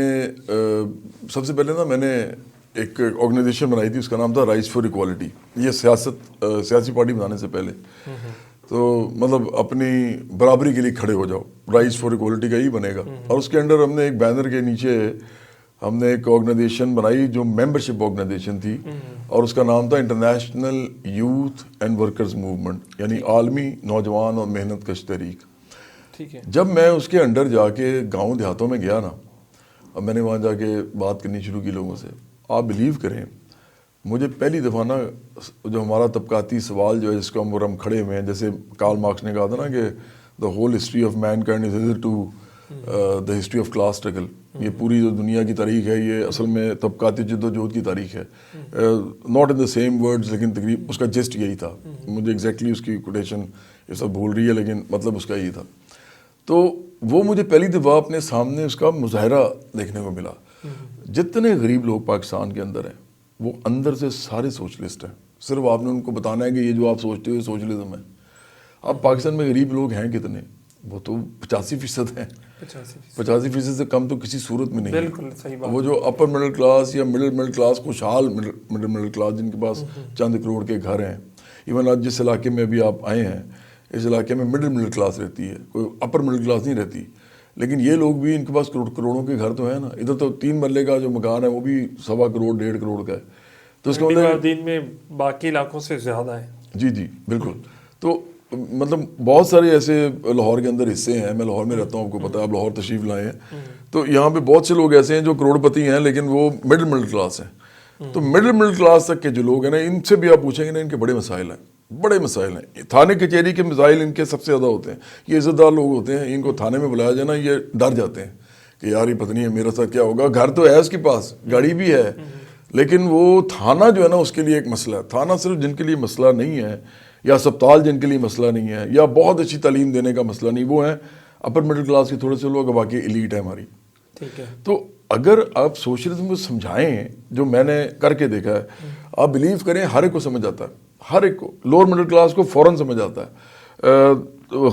سب سے پہلے میں نے ایک آرگنائزیشن بنائی تھی, اس کا نام تھا رائز فار ایکوالٹی. یہ سیاسی پارٹی بنانے سے پہلے تو مطلب اپنی برابری کے لیے کھڑے ہو جاؤ, رائز فار ایکوالٹی کا ہی بنے گا. اور اس کے انڈر ہم نے ایک بینر کے نیچے ہم نے ایک آرگنائزیشن بنائی جو ممبرشپ آرگنائزیشن تھی, اور اس کا نام تھا international youth and workers movement, یعنی عالمی نوجوان اور محنت کش تحریک. جب میں اس کے انڈر جا کے گاؤں دیہاتوں میں گیا نا, اب میں نے وہاں جا کے بات کرنی شروع کی لوگوں سے, آپ بلیو کریں مجھے پہلی دفعہ نا جو ہمارا طبقاتی سوال جو ہے جس کو ہم کھڑے ہوئے ہیں, جیسے کارل مارکس نے کہا تھا نا کہ the whole history of mankind is related to the history of class struggle. یہ پوری جو دنیا کی تاریخ ہے یہ اصل میں طبقاتی جد و جہد کی تاریخ ہے, not in the same words, لیکن تقریباً اس کا جسٹ یہی تھا. مجھے ایگزیکٹلی اس کی کوٹیشن یہ سب بھول رہی ہے, لیکن مطلب اس کا یہی تھا. تو وہ مجھے پہلی دفعہ اپنے سامنے اس کا مظاہرہ دیکھنے کو ملا. جتنے غریب لوگ پاکستان کے اندر ہیں وہ اندر سے سارے سوشلسٹ ہیں, صرف آپ نے ان کو بتانا ہے کہ یہ جو آپ سوچتے ہو سوشلزم ہے. اب پاکستان میں غریب لوگ ہیں کتنے؟ وہ تو 85% ہیں. 85% سے کم تو کسی صورت میں نہیں. بالکل صحیح بات. وہ جو اپر مڈل کلاس یا مڈل کلاس, خوشحال مڈل کلاس, جن کے پاس چند کروڑ کے گھر ہیں, ایون آج جس علاقے میں ابھی آپ آئے ہیں اس علاقے میں مڈل کلاس رہتی ہے, کوئی اپر مڈل کلاس نہیں رہتی. لیکن یہ لوگ بھی ان کے پاس کروڑوں کے گھر تو ہیں نا. ادھر تو 3 مرلے کا جو مکان ہے وہ بھی 1.25 کروڑ 1.5 کروڑ کا ہے. تو اس کا مطلب دین میں باقی علاقوں سے زیادہ ہے. جی جی بالکل. تو مطلب بہت سارے ایسے لاہور کے اندر حصے ہیں, میں لاہور میں رہتا ہوں, آپ کو پتہ ہے, آپ لاہور تشریف لائے ہیں, تو یہاں پہ بہت سے لوگ ایسے ہیں جو کروڑ پتی ہیں لیکن وہ مڈل کلاس ہیں. تو مڈل کلاس تک کے جو لوگ ہیں نا, ان سے بھی آپ پوچھیں گے نا ان کے بڑے مسائل ہیں. بڑے مسائل ہیں. تھانے کچہری کے مسائل ان کے سب سے زیادہ ہوتے ہیں. یہ عزت دار لوگ ہوتے ہیں, ان کو تھانے میں بلایا جائے نا یہ ڈر جاتے ہیں کہ یار یہ پتہ نہیں ہے میرے ساتھ کیا ہوگا. گھر تو ہے اس کے پاس, گاڑی بھی ہے, لیکن وہ تھانہ جو ہے نا اس کے لیے ایک مسئلہ ہے. تھانہ صرف جن کے لیے مسئلہ نہیں ہے, یا اسپتال جن کے لیے مسئلہ نہیں ہے, یا بہت اچھی تعلیم دینے کا مسئلہ نہیں, وہ ہیں اپر مڈل کلاس کے تھوڑے سے لوگ, باقی ایلیٹ ہے ہماری. ٹھیک ہے. تو اگر آپ سوشلزم کو سمجھائیں, جو میں نے کر کے دیکھا ہے, آپ بلیو کریں ہر ایک کو سمجھ آتا ہے, ہر ایک کو. لوور مڈل کلاس کو فوراً سمجھ آتا ہے,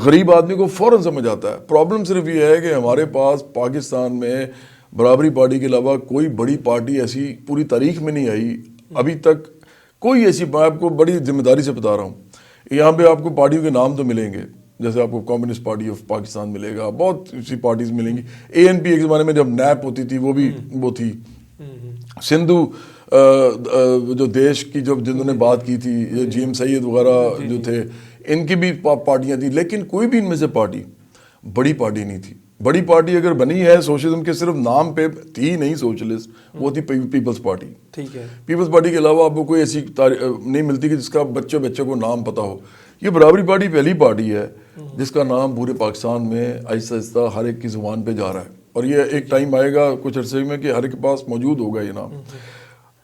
غریب آدمی کو فوراً سمجھ آتا ہے. پرابلم صرف یہ ہے کہ ہمارے پاس پاکستان میں برابری پارٹی کے علاوہ کوئی بڑی پارٹی ایسی پوری تاریخ میں نہیں آئی ابھی تک. کوئی ایسی, میں آپ کو بڑی ذمہ داری سے بتا رہا ہوں, یہاں پہ آپ کو پارٹیوں کے نام تو ملیں گے, جیسے آپ کو کمیونسٹ پارٹی آف پاکستان ملے گا, بہت سی پارٹیز ملیں گی. اے این پی ایک زمانے میں جب نیپ ہوتی تھی وہ بھی وہ تھی. سندھو جو دیش کی جنہوں نے بات کی تھی, جی ایم سید وغیرہ جو تھے, ان کی بھی پارٹیاں تھیں, لیکن کوئی بھی ان میں سے پارٹی بڑی پارٹی نہیں تھی. بڑی پارٹی اگر بنی ہے سوشلزم کے صرف نام پہ تھی نہیں سوشلسٹ, وہ تھی پیپلز پارٹی. ٹھیک ہے. پیپلز پارٹی کے علاوہ آپ کو کوئی ایسی نہیں ملتی کہ جس کا بچے کو نام پتہ ہو. یہ برابری پارٹی پہلی پارٹی ہے جس کا نام پورے پاکستان میں آہستہ آہستہ ہر ایک کی زبان پہ جا رہا ہے, اور یہ ایک ٹائم آئے گا کچھ عرصے میں کہ ہر ایک کے پاس موجود ہوگا یہ نام.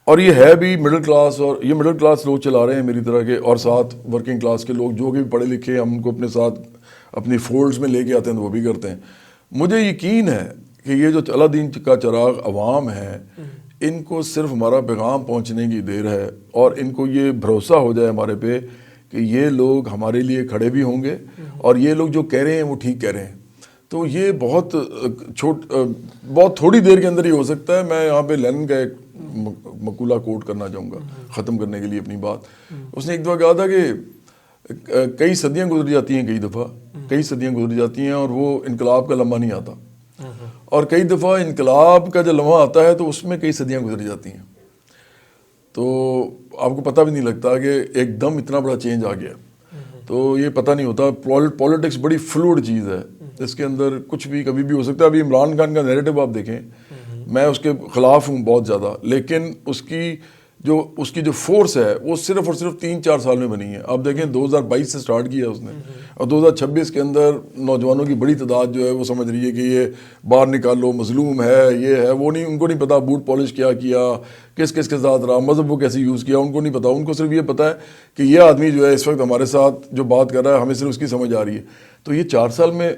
اور یہ ہے بھی مڈل کلاس, اور یہ مڈل کلاس لوگ چلا رہے ہیں میری طرح کے, اور ساتھ ورکنگ کلاس کے لوگ جو کہ پڑھے لکھے, ہم ان کو اپنے ساتھ اپنی فولڈز میں لے کے آتے ہیں تو وہ بھی کرتے ہیں. مجھے یقین ہے کہ یہ جو اللہ دین کا چراغ عوام ہے, ان کو صرف ہمارا پیغام پہنچنے کی دیر ہے, اور ان کو یہ بھروسہ ہو جائے ہمارے پہ کہ یہ لوگ ہمارے لیے کھڑے بھی ہوں گے, اور یہ لوگ جو کہہ رہے ہیں وہ ٹھیک کہہ رہے ہیں. تو یہ بہت تھوڑی دیر کے اندر ہی ہو سکتا ہے. میں یہاں پہ لینن کا ایک مقولہ کوٹ کرنا چاہوں گا ختم کرنے کے لیے اپنی بات. اس نے ایک دفعہ کہا تھا کہ کئی صدیاں گزر جاتی ہیں, کئی صدیاں گزر جاتی ہیں, اور وہ انقلاب کا لمحہ نہیں آتا, اور کئی دفعہ انقلاب کا جو لمحہ آتا ہے تو اس میں کئی صدیاں گزر جاتی ہیں. تو آپ کو پتہ بھی نہیں لگتا کہ ایک دم اتنا بڑا چینج آ گیا. تو یہ پتہ نہیں ہوتا. پولیٹکس بڑی فلوئڈ چیز ہے, اس کے اندر کچھ بھی کبھی بھی ہو سکتا ہے. ابھی عمران خان کا نیریٹو آپ دیکھیں, میں اس کے خلاف ہوں بہت زیادہ, لیکن اس کی جو فورس ہے وہ صرف اور صرف 3-4 سال میں بنی ہے. آپ دیکھیں 2022 سے سٹارٹ کیا اس نے, اور 2026 کے اندر نوجوانوں کی بڑی تعداد جو ہے وہ سمجھ رہی ہے کہ یہ باہر نکالو, مظلوم ہے, یہ ہے وہ نہیں. ان کو نہیں پتا بوٹ پالش کیا, کس کے ساتھ رہا, مذہب کو کیسے یوز کیا, ان کو نہیں پتا. ان کو صرف یہ پتا ہے کہ یہ آدمی جو ہے اس وقت ہمارے ساتھ جو بات کر رہا ہے ہمیں صرف اس کی سمجھ آ رہی ہے. تو یہ 4 سال میں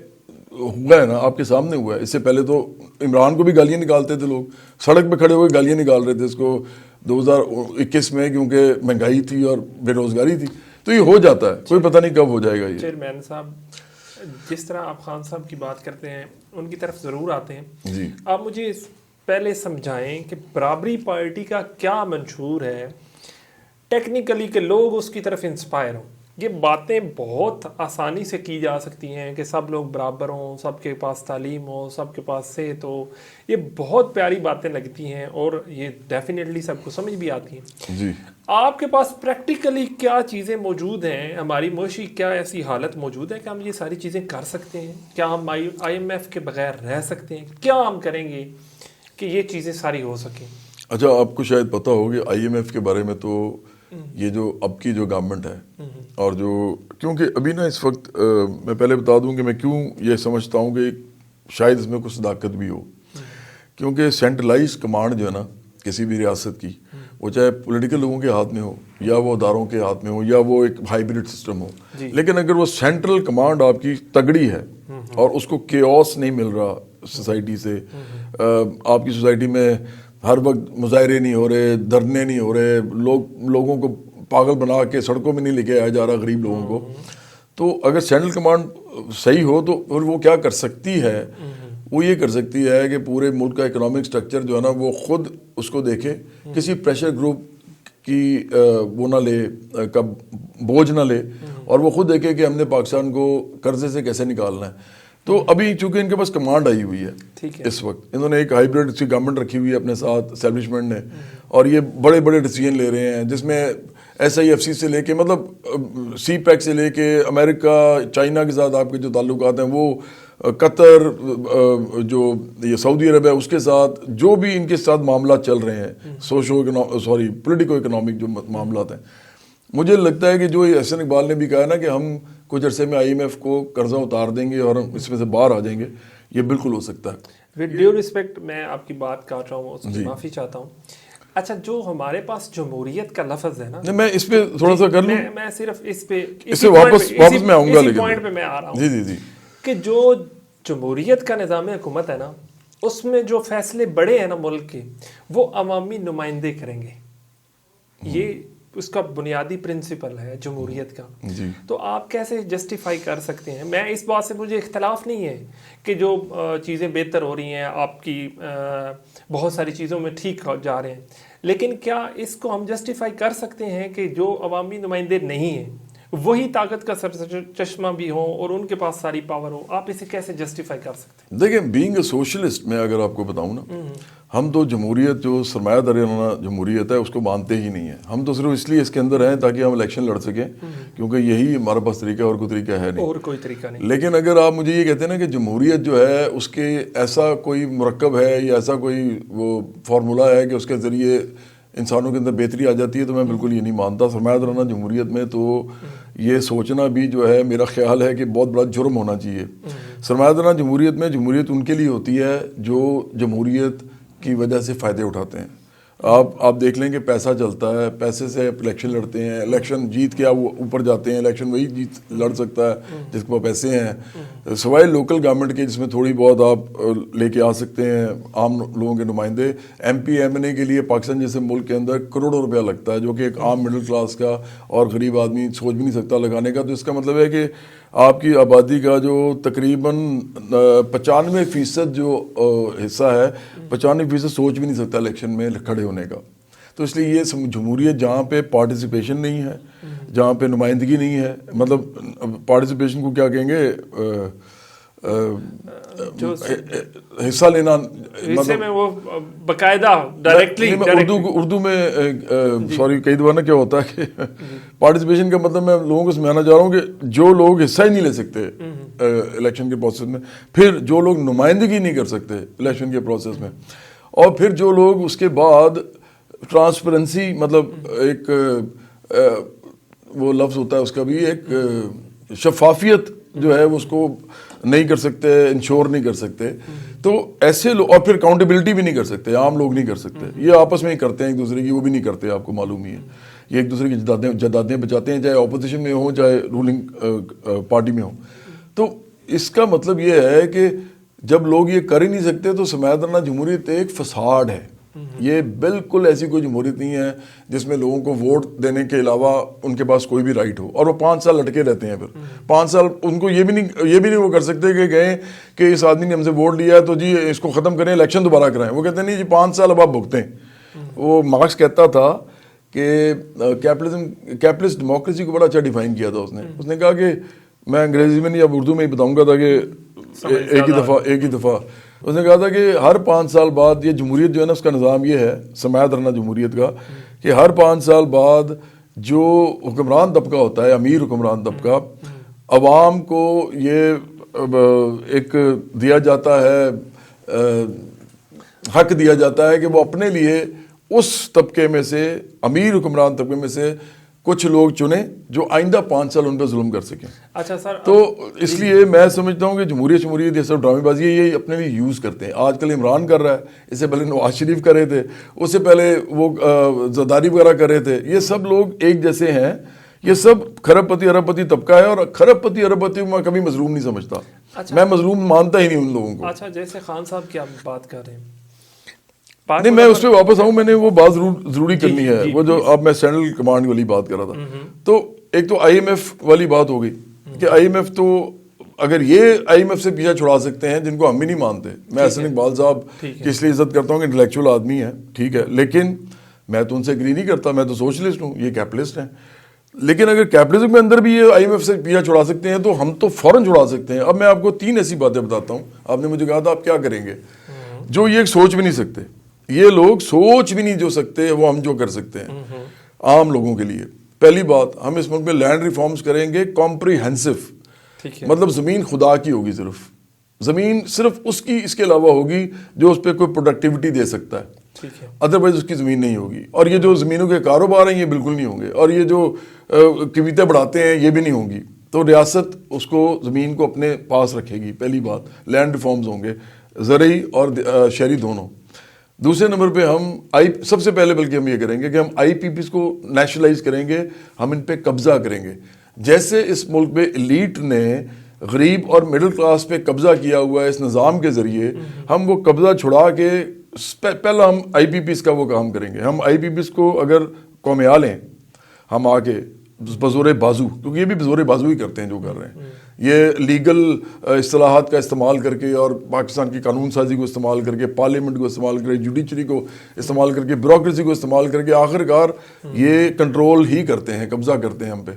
ہوا ہے نا, آپ کے سامنے ہوا ہے. اس سے پہلے تو عمران کو بھی گالیاں نکالتے تھے لوگ, سڑک پہ کھڑے ہوئے گالیاں نکال رہے تھے اس کو 2021 میں, کیونکہ مہنگائی تھی اور بے روزگاری تھی. تو یہ ہو جاتا ہے, کوئی پتہ نہیں کب ہو جائے گا. یہ چیئرمین صاحب, جس طرح آپ خان صاحب کی بات کرتے ہیں ان کی طرف ضرور آتے ہیں جی. آپ مجھے پہلے سمجھائیں کہ برابری پارٹی کا کیا منشور ہے ٹیکنیکلی کہ لوگ اس کی طرف انسپائر ہوں. یہ باتیں بہت آسانی سے کی جا سکتی ہیں کہ سب لوگ برابر ہوں, سب کے پاس تعلیم ہو, سب کے پاس صحت ہو. یہ بہت پیاری باتیں لگتی ہیں اور یہ ڈیفینیٹلی سب کو سمجھ بھی آتی ہیں. جی. آپ کے پاس پریکٹیکلی کیا چیزیں موجود ہیں, ہماری معاشی کیا ایسی حالت موجود ہے کہ ہم یہ ساری چیزیں کر سکتے ہیں؟ کیا ہم IMF کے بغیر رہ سکتے ہیں؟ کیا ہم کریں گے کہ یہ چیزیں ساری ہو سکیں؟ اچھا, آپ کو شاید پتہ ہوگی IMF کے بارے میں, تو یہ جو اب کی جو گورنمنٹ ہے, اور جو کیونکہ ابھی نا اس وقت میں پہلے بتا دوں کہ میں کیوں یہ سمجھتا ہوں کہ شاید اس میں کچھ صداقت بھی ہو. کیونکہ سینٹرلائز کمانڈ جو ہے نا کسی بھی ریاست کی, وہ چاہے پولیٹیکل لوگوں کے ہاتھ میں ہو یا وہ اداروں کے ہاتھ میں ہو یا وہ ایک ہائیبرڈ سسٹم ہو, لیکن اگر وہ سینٹرل کمانڈ آپ کی تگڑی ہے اور اس کو کیوس نہیں مل رہا سوسائٹی سے, آپ کی سوسائٹی میں ہر وقت مظاہرے نہیں ہو رہے, دھرنے نہیں ہو رہے, لوگوں کو پاگل بنا کے سڑکوں میں نہیں لے کے آیا جا رہا غریب لوگوں کو, تو اگر سینٹرل کمانڈ صحیح ہو تو پھر وہ کیا کر سکتی ہے؟ وہ یہ کر سکتی ہے کہ پورے ملک کا اکنامک سٹرکچر جو ہے نا وہ خود اس کو دیکھے, کسی پریشر گروپ کی وہ نہ لے, کب بوجھ نہ لے, اور وہ خود دیکھے کہ ہم نے پاکستان کو قرضے سے کیسے نکالنا ہے. تو ابھی چونکہ ان کے پاس کمانڈ آئی ہوئی ہے اس وقت, انہوں نے ایک ہائیبرڈ سی گورنمنٹ رکھی ہوئی ہے اپنے ساتھ اسٹیبلشمنٹ نے, اور یہ بڑے بڑے ڈیسیجن لے رہے ہیں جس میں SIFC سے لے کے مطلب CPEC سے لے کے امریکہ چائنا کے ساتھ آپ کے جو تعلقات ہیں, وہ قطر, جو یہ سعودی عرب ہے اس کے ساتھ جو بھی ان کے ساتھ معاملات چل رہے ہیں, پولیٹیکو اکنامک جو معاملات ہیں, مجھے لگتا ہے کہ جو احسن اقبال نے بھی کہا نا کہ ہم کچھ عرصے میں IMF کو قرضہ اتار دیں گے اور ہم اس میں سے باہر آ جائیں گے، یہ بالکل ہو سکتا ہے۔ ود ڈیو رسپیکٹ میں آپ کی بات کاٹ رہا ہوں، اس کی معافی چاہتا ہوں۔ اچھا، جو ہمارے پاس جمہوریت کا لفظ ہے نا، میں اس پہ تھوڑا سا کر لوں، میں صرف اس پہ واپس میں آؤں گا، لیکن پوائنٹ پہ میں آ رہا ہوں جی کہ جو جمہوریت کا نظام حکومت ہے نا، اس میں جو فیصلے بڑے ہیں نا ملک کے، وہ عوامی نمائندے کریں گے، یہ اس کا بنیادی پرنسپل ہے جمہوریت کا۔ تو آپ کیسے جسٹیفائی کر سکتے ہیں؟ میں اس بات سے مجھے اختلاف نہیں ہے کہ جو چیزیں بہتر ہو رہی ہیں، آپ کی بہت ساری چیزوں میں ٹھیک جا رہے ہیں، لیکن کیا اس کو ہم جسٹیفائی کر سکتے ہیں کہ جو عوامی نمائندے نہیں ہیں وہی طاقت کا سر چشمہ بھی ہوں اور ان کے پاس ساری پاور ہو؟ آپ اسے کیسے جسٹیفائی کر سکتے ہیں؟ دیکھیں، بینگ اے سوشلسٹ میں اگر آپ کو بتاؤں نا، ہم تو جمہوریت جو سرمایہ دارانہ جمہوریت ہے اس کو مانتے ہی نہیں ہیں۔ ہم تو صرف اس لیے اس کے اندر ہیں تاکہ ہم الیکشن لڑ سکیں، کیونکہ یہی ہمارے پاس طریقہ، اور کوئی طریقہ ہے نہیں، اور کوئی طریقہ نہیں۔ لیکن اگر آپ مجھے یہ کہتے ہیں نا کہ جمہوریت جو ہے اس کے ایسا کوئی مرکب ہے یا ایسا کوئی وہ فارمولا ہے کہ اس کے ذریعے انسانوں کے اندر بہتری آ جاتی ہے، تو میں بالکل یہ نہیں مانتا۔ سرمایہ دارانہ جمہوریت میں تو یہ سوچنا بھی جو ہے میرا خیال ہے کہ بہت بڑا جرم ہونا چاہیے۔ سرمایہ دارانہ جمہوریت میں جمہوریت ان کے لیے ہوتی ہے جو جمہوریت کی وجہ سے فائدے اٹھاتے ہیں۔ آپ دیکھ لیں کہ پیسہ چلتا ہے، پیسے سے الیکشن لڑتے ہیں، الیکشن جیت کے وہ اوپر جاتے ہیں، الیکشن وہی لڑ سکتا ہے جس کے پاس پیسے ہیں، سوائے لوکل گورنمنٹ کے جس میں تھوڑی بہت آپ لے کے آ سکتے ہیں عام لوگوں کے نمائندے۔ MP MNA کے لیے پاکستان جیسے ملک کے اندر کروڑوں روپیہ لگتا ہے، جو کہ ایک عام مڈل کلاس کا اور غریب آدمی سوچ بھی نہیں سکتا لگانے کا۔ تو اس کا مطلب ہے کہ آپ کی آبادی کا جو تقریباً 95% جو حصہ ہے، 95% سوچ بھی نہیں سکتا الیکشن میں کھڑے ہونے کا۔ تو اس لیے یہ جمہوریت جہاں پہ پارٹیسپیشن نہیں ہے، جہاں پہ نمائندگی نہیں ہے، مطلب پارٹیسپیشن کو کیا کہیں گے، حصہ لینا، مطلب میں وہ باقاعدہ ڈائریکٹلی اردو میں سوری کئی دفعہ نا کیا ہوتا ہے کہ پارٹیسپیشن کا مطلب میں لوگوں کو سمجھانا چاہ رہا ہوں کہ جو لوگ حصہ ہی نہیں لے سکتے الیکشن کے پروسیس میں، پھر جو لوگ نمائندگی نہیں کر سکتے الیکشن کے پروسیس میں، اور پھر جو لوگ اس کے بعد ٹرانسپیرنسی، مطلب ایک وہ لفظ ہوتا ہے اس کا بھی، ایک شفافیت جو ہے اس کو نہیں کر سکتے، انشور نہیں کر سکتے، تو ایسے لوگ، اور پھر اکاؤنٹیبلٹی بھی نہیں کر سکتے، عام لوگ نہیں کر سکتے، یہ آپس میں ہی کرتے ہیں ایک دوسرے کی، وہ بھی نہیں کرتے، آپ کو معلوم ہی ہے، یہ ایک دوسرے کی جدادیں بچاتے ہیں، چاہے اپوزیشن میں ہوں چاہے رولنگ پارٹی میں ہوں۔ تو اس کا مطلب یہ ہے کہ جب لوگ یہ کر ہی نہیں سکتے تو سرمایہ دارانہ جمہوریت ایک فساد ہے۔ یہ بالکل ایسی کوئی جمہوریت نہیں ہے جس میں لوگوں کو ووٹ دینے کے علاوہ ان کے پاس کوئی بھی رائٹ ہو، اور وہ 5 سال لٹکے رہتے ہیں۔ پھر 5 سال ان کو یہ بھی نہیں وہ کر سکتے کہ گئے کہ اس آدمی نے ہم سے ووٹ لیا ہے تو جی اس کو ختم کریں، الیکشن دوبارہ کرائیں۔ وہ کہتے ہیں نہیں جی 5 سال اب آپ بھگتیں۔ وہ مارکس کہتا تھا کہ کیپٹلسٹ ڈیموکریسی کو بڑا اچھا ڈیفائن کیا تھا اس نے کہا کہ میں انگریزی میں نہیں اب اردو میں ہی بتاؤں گا تاکہ ایک ہی دفعہ اس نے کہا تھا کہ ہر 5 سال بعد، یہ جمہوریت جو ہے نا اس کا نظام یہ ہے سرمایہ دارانہ جمہوریت کا، کہ ہر 5 سال بعد جو حکمران طبقہ ہوتا ہے، امیر حکمران طبقہ، عوام کو یہ ایک دیا جاتا ہے، حق دیا جاتا ہے کہ وہ اپنے لیے اس طبقے میں سے، امیر حکمران طبقے میں سے کچھ لوگ چنیں جو آئندہ 5 سال ان پہ ظلم کر سکیں۔ اچھا سر، تو اس لیے میں سمجھتا ہوں کہ جمہوریت یہ سب ڈرامے بازی ہے، یہ اپنے لیے یوز کرتے ہیں۔ آج کل عمران کر رہا ہے، اس سے پہلے نواز شریف کر رہے تھے، اس سے پہلے وہ زرداری وغیرہ کر رہے تھے۔ یہ سب لوگ ایک جیسے ہیں، یہ سب کھرب پتی ارب پتی طبقہ ہے، اور کھرب پتی ارب پتی کو میں کبھی مظلوم نہیں سمجھتا، میں مظلوم مانتا ہی نہیں ان لوگوں کو۔ اچھا، جیسے خان صاحب کی آپ بات کر رہے ہیں، نہیں میں اس پہ واپس آؤں، میں نے وہ بات ضروری کرنی ہے، وہ جو اب میں سینٹرل کمانڈ والی بات کر رہا تھا۔ تو ایک تو IMF والی بات ہو گئی کہ IMF تو اگر یہ IMF سے پیچھا چھڑا سکتے ہیں جن کو ہم بھی نہیں مانتے، میں احسن اقبال صاحب کی اس لیے عزت کرتا ہوں کہ انٹلیکچوئل آدمی ہے، ٹھیک ہے، لیکن میں تو ان سے اگری نہیں کرتا، میں تو سوشلسٹ ہوں، یہ کیپٹلسٹ ہیں۔ لیکن اگر کیپٹلزم کے اندر بھی یہ IMF سے پیچھا چھڑا سکتے ہیں تو ہم تو فوراً چھڑا سکتے ہیں۔ اب میں آپ کو 3 ایسی باتیں بتاتا ہوں، آپ نے مجھے کہا تھا آپ کیا کریں گے، جو یہ سوچ بھی نہیں سکتے، یہ لوگ سوچ بھی نہیں جو سکتے وہ ہم جو کر سکتے ہیں عام لوگوں کے لیے۔ پہلی بات، ہم اس ملک میں لینڈ ریفارمز کریں گے کمپریہنسو، مطلب زمین خدا کی ہوگی، صرف زمین صرف اس کے علاوہ ہوگی جو اس پہ کوئی پروڈکٹیوٹی دے سکتا ہے۔ ٹھیک ہے، ادروائز اس کی زمین نہیں ہوگی. اور یہ جو زمینوں کے کاروبار ہیں یہ بالکل نہیں ہوں گے, اور یہ جو قیمتیں بڑھاتے ہیں یہ بھی نہیں ہوں گی. تو ریاست اس کو زمین کو اپنے پاس رکھے گی. پہلی بات, لینڈ ریفارمز ہوں گے, زرعی اور شہری دونوں. دوسرے نمبر پہ ہم سب سے پہلے بلکہ ہم یہ کریں گے کہ ہم آئی پی پیز کو نیشنلائز کریں گے, ہم ان پہ قبضہ کریں گے. جیسے اس ملک میں ایلیٹ نے غریب اور مڈل کلاس پہ قبضہ کیا ہوا ہے اس نظام کے ذریعے, ہم وہ قبضہ چھڑا کے پہلا ہم آئی پی پیز کا وہ کام کریں گے. ہم آئی پی پیز کو اگر قومیال ہیں ہم آ کے بزور بازو, کیونکہ یہ بھی بزور بازو ہی کرتے ہیں جو کر رہے ہیں, یہ لیگل اصطلاحات کا استعمال کر کے اور پاکستان کی قانون سازی کو استعمال کر کے, پارلیمنٹ کو استعمال کر کے, جوڈیشری کو استعمال کر کے, بیوروکریسی کو استعمال کر کے آخر کار یہ کنٹرول ہی کرتے ہیں, قبضہ کرتے ہیں ہم پہ.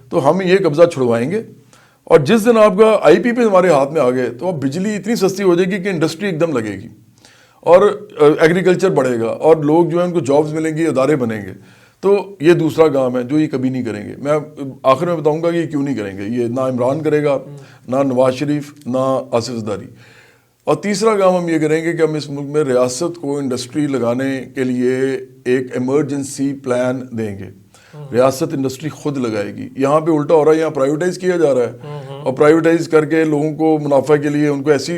تو ہم یہ قبضہ چھڑوائیں گے. اور جس دن آپ کا آئی پی پی ہمارے ہاتھ میں آ گئے تو اب بجلی اتنی سستی ہو جائے گی کہ انڈسٹری ایک دم لگے گی اور ایگریکلچر بڑھے گا اور لوگ جو ہیں ان کو جابز ملیں گی, ادارے بنیں گے. تو یہ دوسرا کام ہے جو یہ کبھی نہیں کریں گے. میں آخر میں بتاؤں گا کہ یہ کیوں نہیں کریں گے. یہ نہ عمران کرے گا, نہ نواز شریف, نہ آصف زرداری. اور تیسرا کام ہم یہ کریں گے کہ ہم اس ملک میں ریاست کو انڈسٹری لگانے کے لیے ایک ایمرجنسی پلان دیں گے. ریاست انڈسٹری خود لگائے گی. یہاں پہ الٹا ہو رہا ہے, یہاں پرائیویٹائز کیا جا رہا ہے اور پرائیویٹائز کر کے لوگوں کو منافع کے لیے ان کو ایسی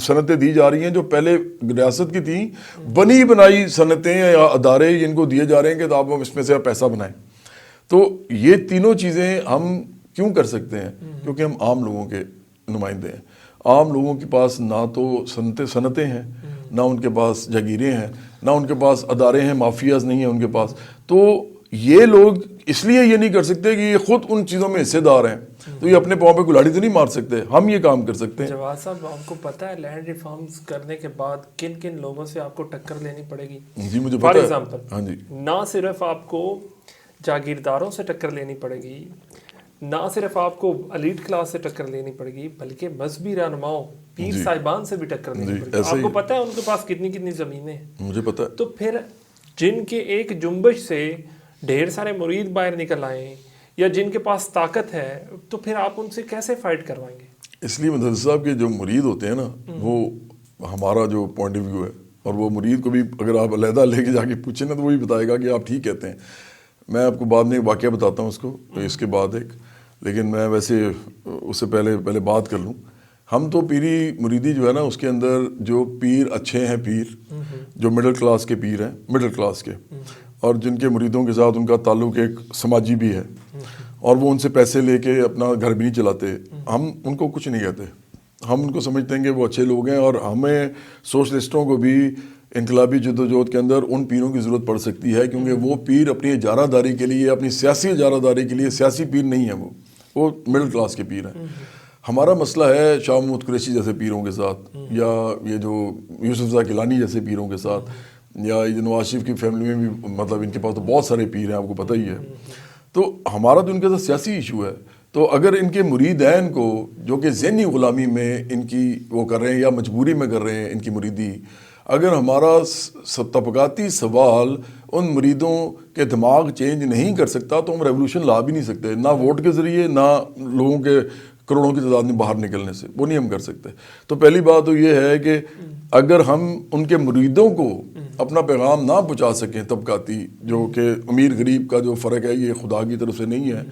صنعتیں دی جا رہی ہیں جو پہلے ریاست کی تھیں, بنی بنائی صنعتیں یا ادارے جن کو دیے جا رہے ہیں کہ آپ اس میں سے پیسہ بنائیں. تو یہ تینوں چیزیں ہم کیوں کر سکتے ہیں؟ کیونکہ ہم عام لوگوں کے نمائندے ہیں. عام لوگوں کے پاس نہ تو صنعتیں ہیں, نہ ان کے پاس جاگیریں ہیں, نہ ان کے پاس ادارے ہیں, مافیاز نہیں ہیں ان کے پاس. تو یہ لوگ اس لیے یہ نہیں کر سکتے کہ یہ خود ان چیزوں میں حصے دار ہیں, تو یہ اپنے پاؤں پہ کلاڑی تو نہیں مار سکتے. ہم یہ کام کر سکتے ہیں. جواد صاحب, آپ کو پتہ ہے لینڈ ریفارمز کرنے کے بعد کن کن لوگوں سے آپ کو ٹکر لینی پڑے گی؟ جی مجھے فار پتہ ہے. ایگزامپل, ہاں جی, نہ صرف آپ کو جاگیرداروں سے ٹکر لینی پڑے گی, نہ صرف آپ کو ایلیٹ کلاس سے ٹکر لینی پڑے گی, بلکہ مذہبی رہنماؤں, پیر صاحبان سے بھی ٹکر لینی پڑے گی. آپ کو پتہ ہے ان کے پاس کتنی کتنی زمینیں ہیں؟ مجھے پتہ ہے. تو پھر جن کے ایک جنبش سے ڈھیر سارے مرید باہر نکل آئیں یا جن کے پاس طاقت ہے, تو پھر آپ ان سے کیسے فائٹ کروائیں گے؟ اس لیے مدرسہ صاحب کے جو مرید ہوتے ہیں نا, وہ ہمارا جو پوائنٹ آف ویو ہے, اور وہ مرید کو بھی اگر آپ علیحدہ لے کے جا کے پوچھیں نا تو وہ بھی بتائے گا کہ آپ ٹھیک کہتے ہیں. میں آپ کو بعد میں ایک واقعہ بتاتا ہوں اس کے بعد ایک, لیکن میں ویسے اس سے پہلے بات کر لوں. ہم تو پیری مریدی جو ہے نا, اس کے اندر جو پیر اچھے ہیں, پیر جو مڈل کلاس کے پیر ہیں, مڈل کلاس کے, اور جن کے مریدوں کے ساتھ ان کا تعلق ایک سماجی بھی ہے, اور وہ ان سے پیسے لے کے اپنا گھر بھی نہیں چلاتے, ہم ان کو کچھ نہیں کہتے. ہم ان کو سمجھتے ہیں کہ وہ اچھے لوگ ہیں, اور ہمیں سوشلسٹوں کو بھی انقلابی جدوجہد کے اندر ان پیروں کی ضرورت پڑ سکتی ہے, کیونکہ وہ پیر اپنی اجارہ داری کے لیے, اپنی سیاسی اجارہ داری کے لیے سیاسی پیر نہیں ہیں, وہ مڈل کلاس کے پیر ہیں. ہمارا مسئلہ ہے شاہ محمود قریشی جیسے پیروں کے ساتھ, یا یہ جو یوسف زائی گیلانی جیسے پیروں کے ساتھ, یا یہ نواز شریف کی فیملی میں بھی, مطلب ان کے پاس تو بہت سارے پیر ہیں, آپ کو پتہ ہی ہے. تو ہمارا تو ان کے ساتھ سیاسی ایشو ہے. تو اگر ان کے مریدین کو جو کہ ذہنی غلامی میں ان کی وہ کر رہے ہیں یا مجبوری میں کر رہے ہیں ان کی مریدی, اگر ہمارا طبقاتی سوال ان مریدوں کے دماغ چینج نہیں کر سکتا تو ہم ریولوشن لا بھی نہیں سکتے, نہ ووٹ کے ذریعے, نہ لوگوں کے کروڑوں کی تعداد میں باہر نکلنے سے, وہ نہیں ہم کر سکتے. تو پہلی بات تو یہ ہے کہ اگر ہم ان کے مریدوں کو اپنا پیغام نہ پہنچا سکیں طبقاتی, جو کہ امیر غریب کا جو فرق ہے یہ خدا کی طرف سے نہیں ہے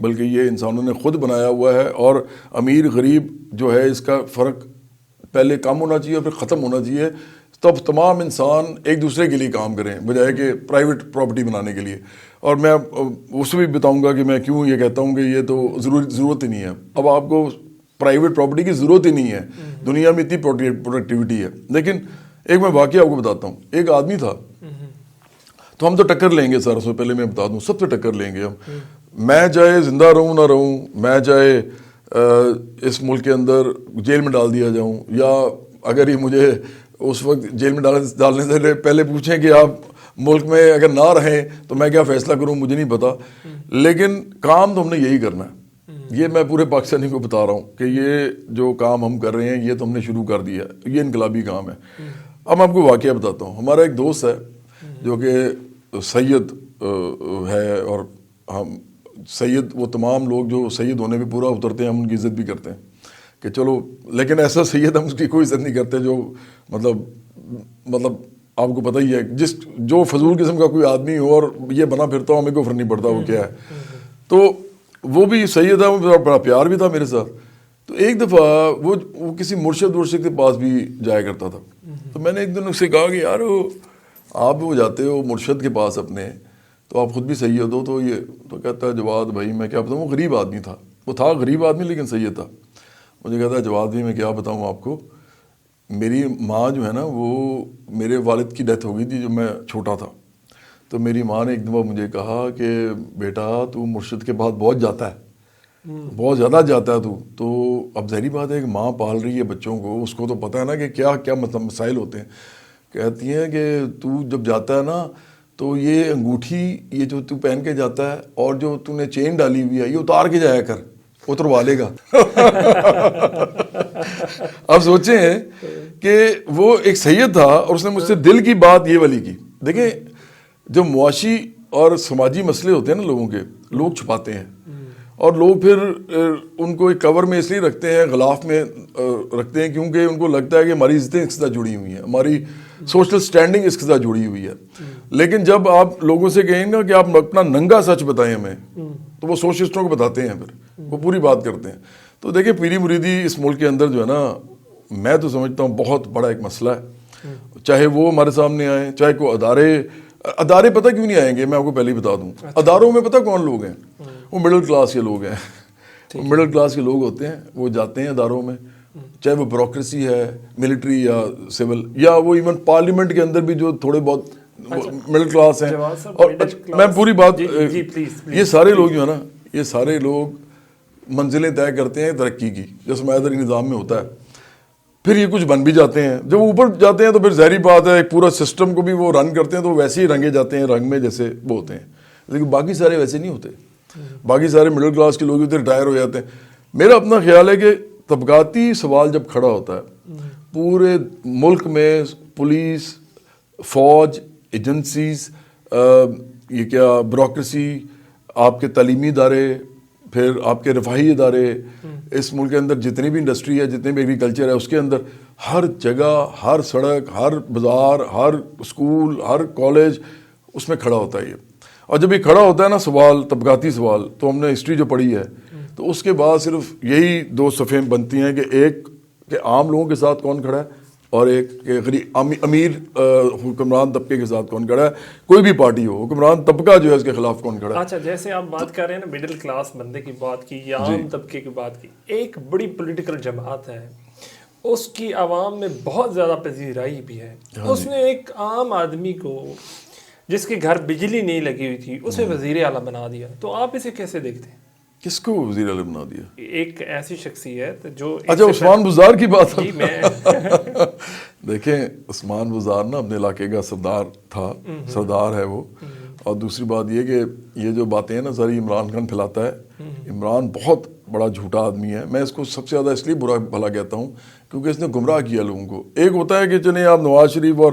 بلکہ یہ انسانوں نے خود بنایا ہوا ہے, اور امیر غریب جو ہے اس کا فرق پہلے کم ہونا چاہیے اور پھر ختم ہونا چاہیے, تب تمام انسان ایک دوسرے کے لیے کام کریں بجائے کہ پرائیویٹ پراپرٹی بنانے کے لیے. اور میں اس سے بھی بتاؤں گا کہ میں کیوں یہ کہتا ہوں کہ یہ تو ضرورت ہی نہیں ہے. اب آپ کو پرائیویٹ پراپرٹی کی ضرورت ہی نہیں ہے, دنیا میں اتنی پروڈکٹیوٹی ہے. لیکن ایک میں واقعہ آپ کو بتاتا ہوں. ایک آدمی تھا, تو ہم تو ٹکر لیں گے سر, اس سے پہلے میں بتا دوں سب سے ٹکر لیں گے ہم. میں چاہے زندہ رہوں نہ رہوں, میں چاہے اس ملک کے اندر جیل میں ڈال دیا جاؤں, یا اگر یہ مجھے اس وقت جیل میں ڈالنے سے پہلے پوچھیں کہ آپ ملک میں اگر نہ رہیں تو میں کیا فیصلہ کروں, مجھے نہیں پتا. لیکن کام تو ہم نے یہی کرنا ہے. یہ میں پورے پاکستانی کو بتا رہا ہوں کہ یہ جو کام ہم کر رہے ہیں یہ تو ہم نے شروع کر دیا ہے, یہ انقلابی کام ہے. اب میں آپ کو واقعہ بتاتا ہوں. ہمارا ایک دوست ہے جو کہ سید ہے, اور ہم سید, وہ تمام لوگ جو سید ہونے پہ پورا اترتے ہیں ہم ان کی عزت بھی کرتے ہیں کہ چلو, لیکن ایسا سید ہم اس کی کوئی عزت نہیں کرتے جو مطلب آپ کو پتہ ہی ہے جو فضول قسم کا کوئی آدمی ہو اور یہ بنا پھرتا ہو، ہمیں کوئی فرق نہیں پڑتا وہ کیا ہے. تو وہ بھی صحیح تھا، وہ بڑا پیار بھی تھا میرے ساتھ. تو ایک دفعہ وہ کسی مرشد کے پاس بھی جایا کرتا تھا. تو میں نے ایک دن اس سے کہا کہ یار آپ وہ جاتے ہو مرشد کے پاس اپنے، تو آپ خود بھی سید ہو، تو کہتا ہے جواد بھائی میں کیا بتاؤں. وہ غریب آدمی تھا، وہ تھا غریب آدمی لیکن سید تھا. مجھے کہتا ہے جواد بھائی میں کیا بتاؤں آپ کو، میری ماں جو ہے نا وہ میرے والد کی ڈیتھ ہو گئی تھی جب میں چھوٹا تھا. تو میری ماں نے ایک دفعہ مجھے کہا کہ بیٹا تو مرشد کے پاس بہت جاتا ہے، بہت زیادہ جاتا ہے تو اب ظاہری بات ہے کہ ماں پال رہی ہے بچوں کو، اس کو تو پتہ ہے نا کہ کیا کیا مسائل ہوتے ہیں. کہتی ہیں کہ تو جب جاتا ہے نا تو یہ انگوٹھی یہ جو تو پہن کے جاتا ہے اور جو تو نے چین ڈالی ہوئی ہے یہ اتار کے جایا کر، اتروا لے گا. اب سوچیں کہ وہ ایک سید تھا اور اس نے مجھ سے دل کی بات یہ والی کی. دیکھیں جو معاشی اور سماجی مسئلے ہوتے ہیں نا لوگوں کے، لوگ چھپاتے ہیں اور لوگ پھر ان کو ایک کور میں اس لیے رکھتے ہیں، غلاف میں رکھتے ہیں کیونکہ ان کو لگتا ہے کہ ہماری عزتیں اس کے ساتھ جڑی ہوئی ہیں، ہماری سوشل سٹینڈنگ اس کے ساتھ جڑی ہوئی ہے. لیکن جب آپ لوگوں سے کہیں گا کہ آپ اپنا ننگا سچ بتائیں ہمیں، تو وہ سوشلسٹوں کو بتاتے ہیں، پھر وہ پوری بات کرتے ہیں. تو دیکھیں پیری مریدی اس ملک کے اندر جو ہے نا، میں تو سمجھتا ہوں بہت بڑا ایک مسئلہ ہے. چاہے وہ ہمارے سامنے آئیں، چاہے کوئی ادارے پتہ کیوں نہیں آئیں گے، میں آپ کو پہلے ہی بتا دوں. اداروں میں پتہ کون لوگ ہیں، وہ مڈل کلاس کے لوگ ہیں. مڈل کلاس کے لوگ ہوتے ہیں، وہ جاتے ہیں اداروں میں، چاہے وہ بیوروکریسی ہے، ملٹری یا سول، یا وہ ایون پارلیمنٹ کے اندر بھی جو تھوڑے بہت مڈل کلاس ہیں. اور میں پوری بات، یہ سارے لوگ جو ہے نا، یہ سارے لوگ منزلیں طے کرتے ہیں ترقی کی، جو سماجی نظام میں ہوتا ہے. پھر یہ کچھ بن بھی جاتے ہیں، جب اوپر جاتے ہیں تو پھر ظاہری بات ہے ایک پورا سسٹم کو بھی وہ رن کرتے ہیں، تو ویسے ہی رنگے جاتے ہیں رنگ میں جیسے وہ ہوتے ہیں. لیکن باقی سارے ویسے نہیں ہوتے، باقی سارے مڈل کلاس کے لوگ ہوتے ریٹائر ہو جاتے ہیں. میرا اپنا خیال ہے کہ طبقاتی سوال جب کھڑا ہوتا ہے پورے ملک میں، پولیس، فوج، ایجنسیز، یہ کیا بیوروکریسی، آپ کے تعلیمی ادارے، پھر آپ کے رفاہی ادارے، اس ملک کے اندر جتنی بھی انڈسٹری ہے، جتنے بھی ایگریکلچر ہے، اس کے اندر ہر جگہ، ہر سڑک، ہر بازار، ہر اسکول، ہر کالج، اس میں کھڑا ہوتا ہے یہ. اور جب یہ کھڑا ہوتا ہے نا سوال، طبقاتی سوال، تو ہم نے ہسٹری جو پڑھی ہے تو اس کے بعد صرف یہی دو صفحیں بنتی ہیں کہ ایک کہ عام لوگوں کے ساتھ کون کھڑا ہے، اور ایک کہ امیر حکمران طبقے کے ساتھ کون کھڑا ہے. کوئی بھی پارٹی ہو، حکمران طبقہ جو ہے اس کے خلاف کون کھڑا ہے. اچھا، جیسے آپ بات کر رہے ہیں نا مڈل کلاس بندے کی بات کی یا عام طبقے کی بات کی، ایک بڑی پولیٹیکل جماعت ہے، اس کی عوام میں بہت زیادہ پذیرائی بھی ہے. اس نے ایک عام آدمی کو جس کے گھر بجلی نہیں لگی ہوئی تھی اسے وزیر اعلیٰ بنا دیا. تو آپ اسے کیسے دیکھتے ہیں؟ کس کو وزیر اعلیٰ بنا دیا؟ ایک ایسی شخصیت جو، اچھا عثمان بزدار کی بات جی میں دیکھیں عثمان بزدار نا اپنے علاقے کا سردار ہے وہ. اور دوسری بات یہ کہ یہ جو باتیں ہیں نا ساری عمران خان پھیلاتا ہے. عمران بہت بڑا جھوٹا آدمی ہے. میں اس کو سب سے زیادہ اس لیے برا بھلا کہتا ہوں کیونکہ اس نے گمراہ کیا لوگوں کو. ایک ہوتا ہے کہ چلیں آپ نواز شریف اور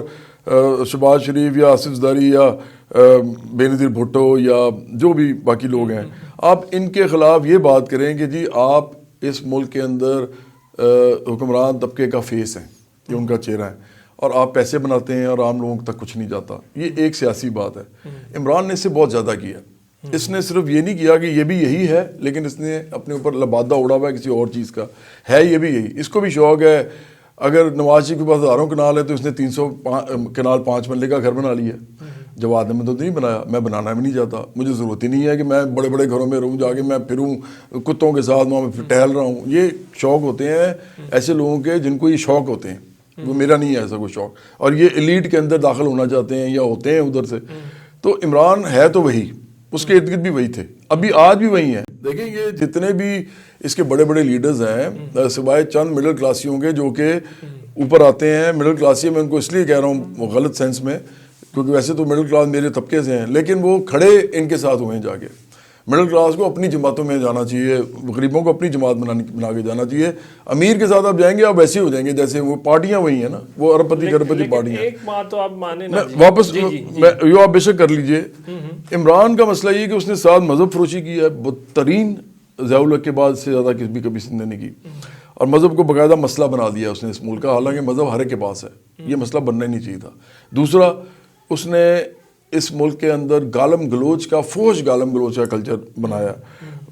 شہباز شریف یا آصف زرداری یا بے نظیر بھٹو یا جو بھی باقی لوگ ہیں، آپ ان کے خلاف یہ بات کریں کہ جی آپ اس ملک کے اندر حکمران طبقے کا فیس ہیں، یہ ان کا چہرہ ہے، اور آپ پیسے بناتے ہیں اور عام لوگوں تک کچھ نہیں جاتا. یہ ایک سیاسی بات ہے. عمران نے اس سے بہت زیادہ کیا. اس نے صرف یہ نہیں کیا کہ یہ بھی یہی ہے، لیکن اس نے اپنے اوپر لبادہ اڑا ہوا ہے کسی اور چیز کا ہے. یہ بھی یہی، اس کو بھی شوق ہے. اگر نواز شریف کے پاس ہزاروں کنال ہے تو اس نے 300 کنال 5 مرلے کا گھر بنا لیا. جواد نے تو نہیں بنایا، میں بنانا بھی نہیں چاہتا. مجھے ضرورت ہی نہیں ہے کہ میں بڑے بڑے گھروں میں رہوں، جا کے میں پھروں کتوں کے ساتھ وہاں میں ٹہل رہا ہوں. یہ شوق ہوتے ہیں ایسے لوگوں کے جن کو یہ شوق ہوتے ہیں. وہ میرا نہیں ہے ایسا کوئی شوق. اور یہ ایلیٹ کے اندر داخل ہونا چاہتے ہیں یا ہوتے ہیں ادھر سے. تو عمران ہے تو وہی، اس کے ارد گرد بھی وہی تھے، ابھی آج بھی وہی ہیں. دیکھیں یہ جتنے بھی اس کے بڑے بڑے لیڈرز ہیں سوائے چند مڈل کلاسیوں کے جو کہ اوپر آتے ہیں. مڈل کلاسی میں ان کو اس لیے کہہ رہا ہوں غلط سینس میں، کیونکہ ویسے تو مڈل کلاس میرے طبقے سے ہیں، لیکن وہ کھڑے ان کے ساتھ ہوئے ہیں جا کے. مڈل کلاس کو اپنی جماعتوں میں جانا چاہیے، غریبوں کو اپنی جماعت بنا کے جانا چاہیے. امیر کے ساتھ آپ جائیں گے آپ ویسے ہی ہو جائیں گے جیسے وہ پارٹیاں وہی ہیں نا، وہ ارب پتی کرب پتی پارٹیاں. ایک بات تو آپ مانیں نا واپس یہ آپ بے شک کر لیجئے. عمران کا مسئلہ یہ کہ اس نے ساتھ مذہب فروشی کی ہے، بدترین ضیاء الحق کے بعد سے زیادہ کبھی سندھ نے نہیں کی. اور مذہب کو باقاعدہ مسئلہ بنا دیا اس نے اس ملک کا، حالانکہ مذہب ہر ایک کے پاس ہے، یہ مسئلہ بننا ہی نہیں چاہیے تھا۔ دوسرا، اس نے اس ملک کے اندر گالم گلوچ کا، فوش گالم گلوچ کا کلچر بنایا۔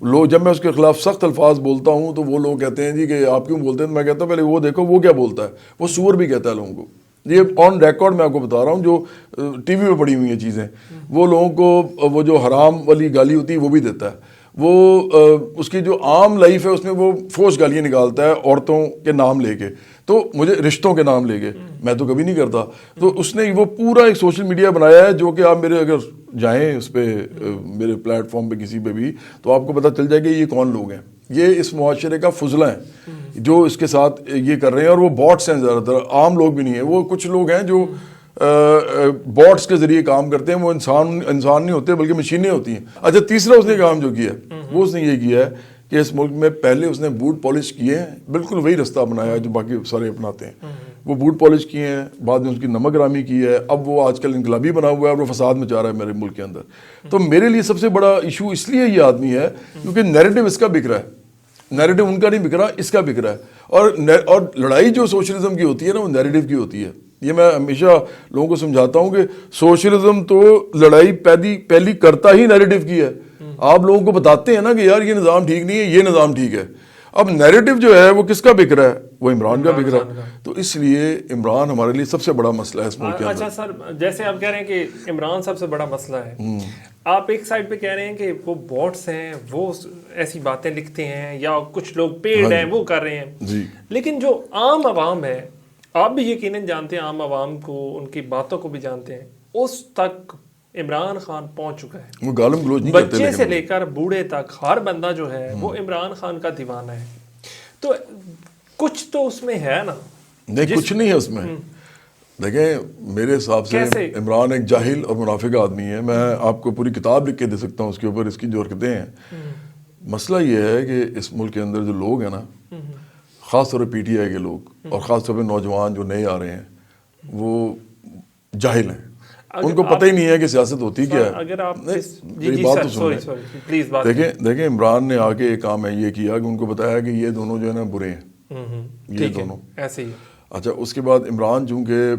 لوگ جب میں اس کے خلاف سخت الفاظ بولتا ہوں تو وہ لوگ کہتے ہیں جی کہ آپ کیوں بولتے ہیں، تو میں کہتا ہوں پہلے وہ دیکھو وہ کیا بولتا ہے، وہ سور بھی کہتا ہے لوگوں کو، یہ آن ریکارڈ میں آپ کو بتا رہا ہوں، جو ٹی وی میں پڑی ہوئی ہیں چیزیں، وہ لوگوں کو وہ جو حرام والی گالی ہوتی ہے وہ بھی دیتا ہے، وہ اس کی جو عام لائف ہے اس میں وہ فوش گالیاں نکالتا ہے عورتوں کے نام لے کے، تو مجھے رشتوں کے نام لے کے، میں تو کبھی نہیں کرتا۔ تو اس نے وہ پورا ایک سوشل میڈیا بنایا ہے جو کہ آپ میرے اگر جائیں اس پہ میرے پلیٹ فارم پہ کسی پہ بھی تو آپ کو پتہ چل جائے کہ یہ کون لوگ ہیں، یہ اس معاشرے کا فضلہ ہیں جو اس کے ساتھ یہ کر رہے ہیں، اور وہ باٹس ہیں، زیادہ تر عام لوگ بھی نہیں ہیں، وہ کچھ لوگ ہیں جو باٹس کے ذریعے کام کرتے ہیں، وہ انسان نہیں ہوتے بلکہ مشینیں ہوتی ہیں۔ اچھا، تیسرا اس نے کام جو کیا ہے وہ اس نے یہ کیا ہے کہ اس ملک میں پہلے اس نے بوٹ پالش کیے ہیں، بالکل وہی رستہ بنایا جو باقی سارے اپناتے ہیں، وہ بوٹ پالش کیے ہیں، بعد میں اس کی نمک رامی کی ہے، اب وہ آج کل انقلابی بنا ہوا ہے اور وہ فساد مچا رہا ہے میرے ملک کے اندر۔ تو میرے لیے سب سے بڑا ایشو اس لیے یہ آدمی ہے کیونکہ نیریٹو اس کا بک رہا ہے، نیریٹو ان کا نہیں بک رہا، اس کا بک رہا ہے، اور لڑائی جو سوشلزم کی ہوتی ہے نا وہ نیریٹو کی ہوتی ہے۔ یہ میں ہمیشہ لوگوں کو سمجھاتا ہوں کہ سوشلزم تو لڑائی پہلی کرتا ہی نیریٹو کی ہے، آپ لوگوں کو بتاتے ہیں نا کہ یار یہ نظام ٹھیک نہیں ہے، یہ نظام ٹھیک ہے، اب نیریٹو جو ہے وہ کس کا بک رہا ہے، وہ عمران کا بک رہا ہے، تو اس لیے عمران ہمارے لیے سب سے بڑا مسئلہ ہے اس ملک کے اندر۔ اچھا سر، جیسے آپ کہہ رہے ہیں کہ عمران سب سے بڑا مسئلہ ہے، آپ ایک سائڈ پہ کہہ رہے ہیں کہ وہ باٹس ہیں، وہ ایسی باتیں لکھتے ہیں، یا کچھ لوگ پیڈ ہیں وہ کر رہے ہیں، لیکن جو عام عوام ہے، آپ بھی یقیناً جانتے ہیں، عام عوام کو ان کی باتوں کو بھی جانتے ہیں، اس تک عمران خان پہنچ چکا ہے، وہ گالم گلوچ نہیں کرتے، بچے سے لے کر بوڑھے تک ہر بندہ جو ہے وہ عمران خان کا دیوانہ ہے۔ تو کچھ تو اس میں ہے نا؟ نہیں، کچھ نہیں ہے اس میں۔ دیکھیں میرے حساب سے عمران ایک جاہل اور منافق آدمی ہے، میں آپ کو پوری کتاب لکھ کے دے سکتا ہوں اس کے اوپر، اس کی جو حرکتیں ہیں۔ مسئلہ یہ ہے کہ اس ملک کے اندر جو لوگ ہیں نا، خاص طور پہ پی ٹی آئی کے لوگ اور خاص طور پہ نوجوان جو نئے آ رہے ہیں، وہ جاہل ہیں، ان کو پتہ ہی نہیں ہے کہ سیاست ہوتی کیا ہے۔ اگر آپ میری بات تو سنیں، دیکھیں عمران نے آ کے ایک کام ہے یہ کیا کہ ان کو بتایا کہ یہ دونوں جو ہے نا برے ہیں، یہ دونوں ایسے ہی۔ اچھا، اس کے بعد عمران چونکہ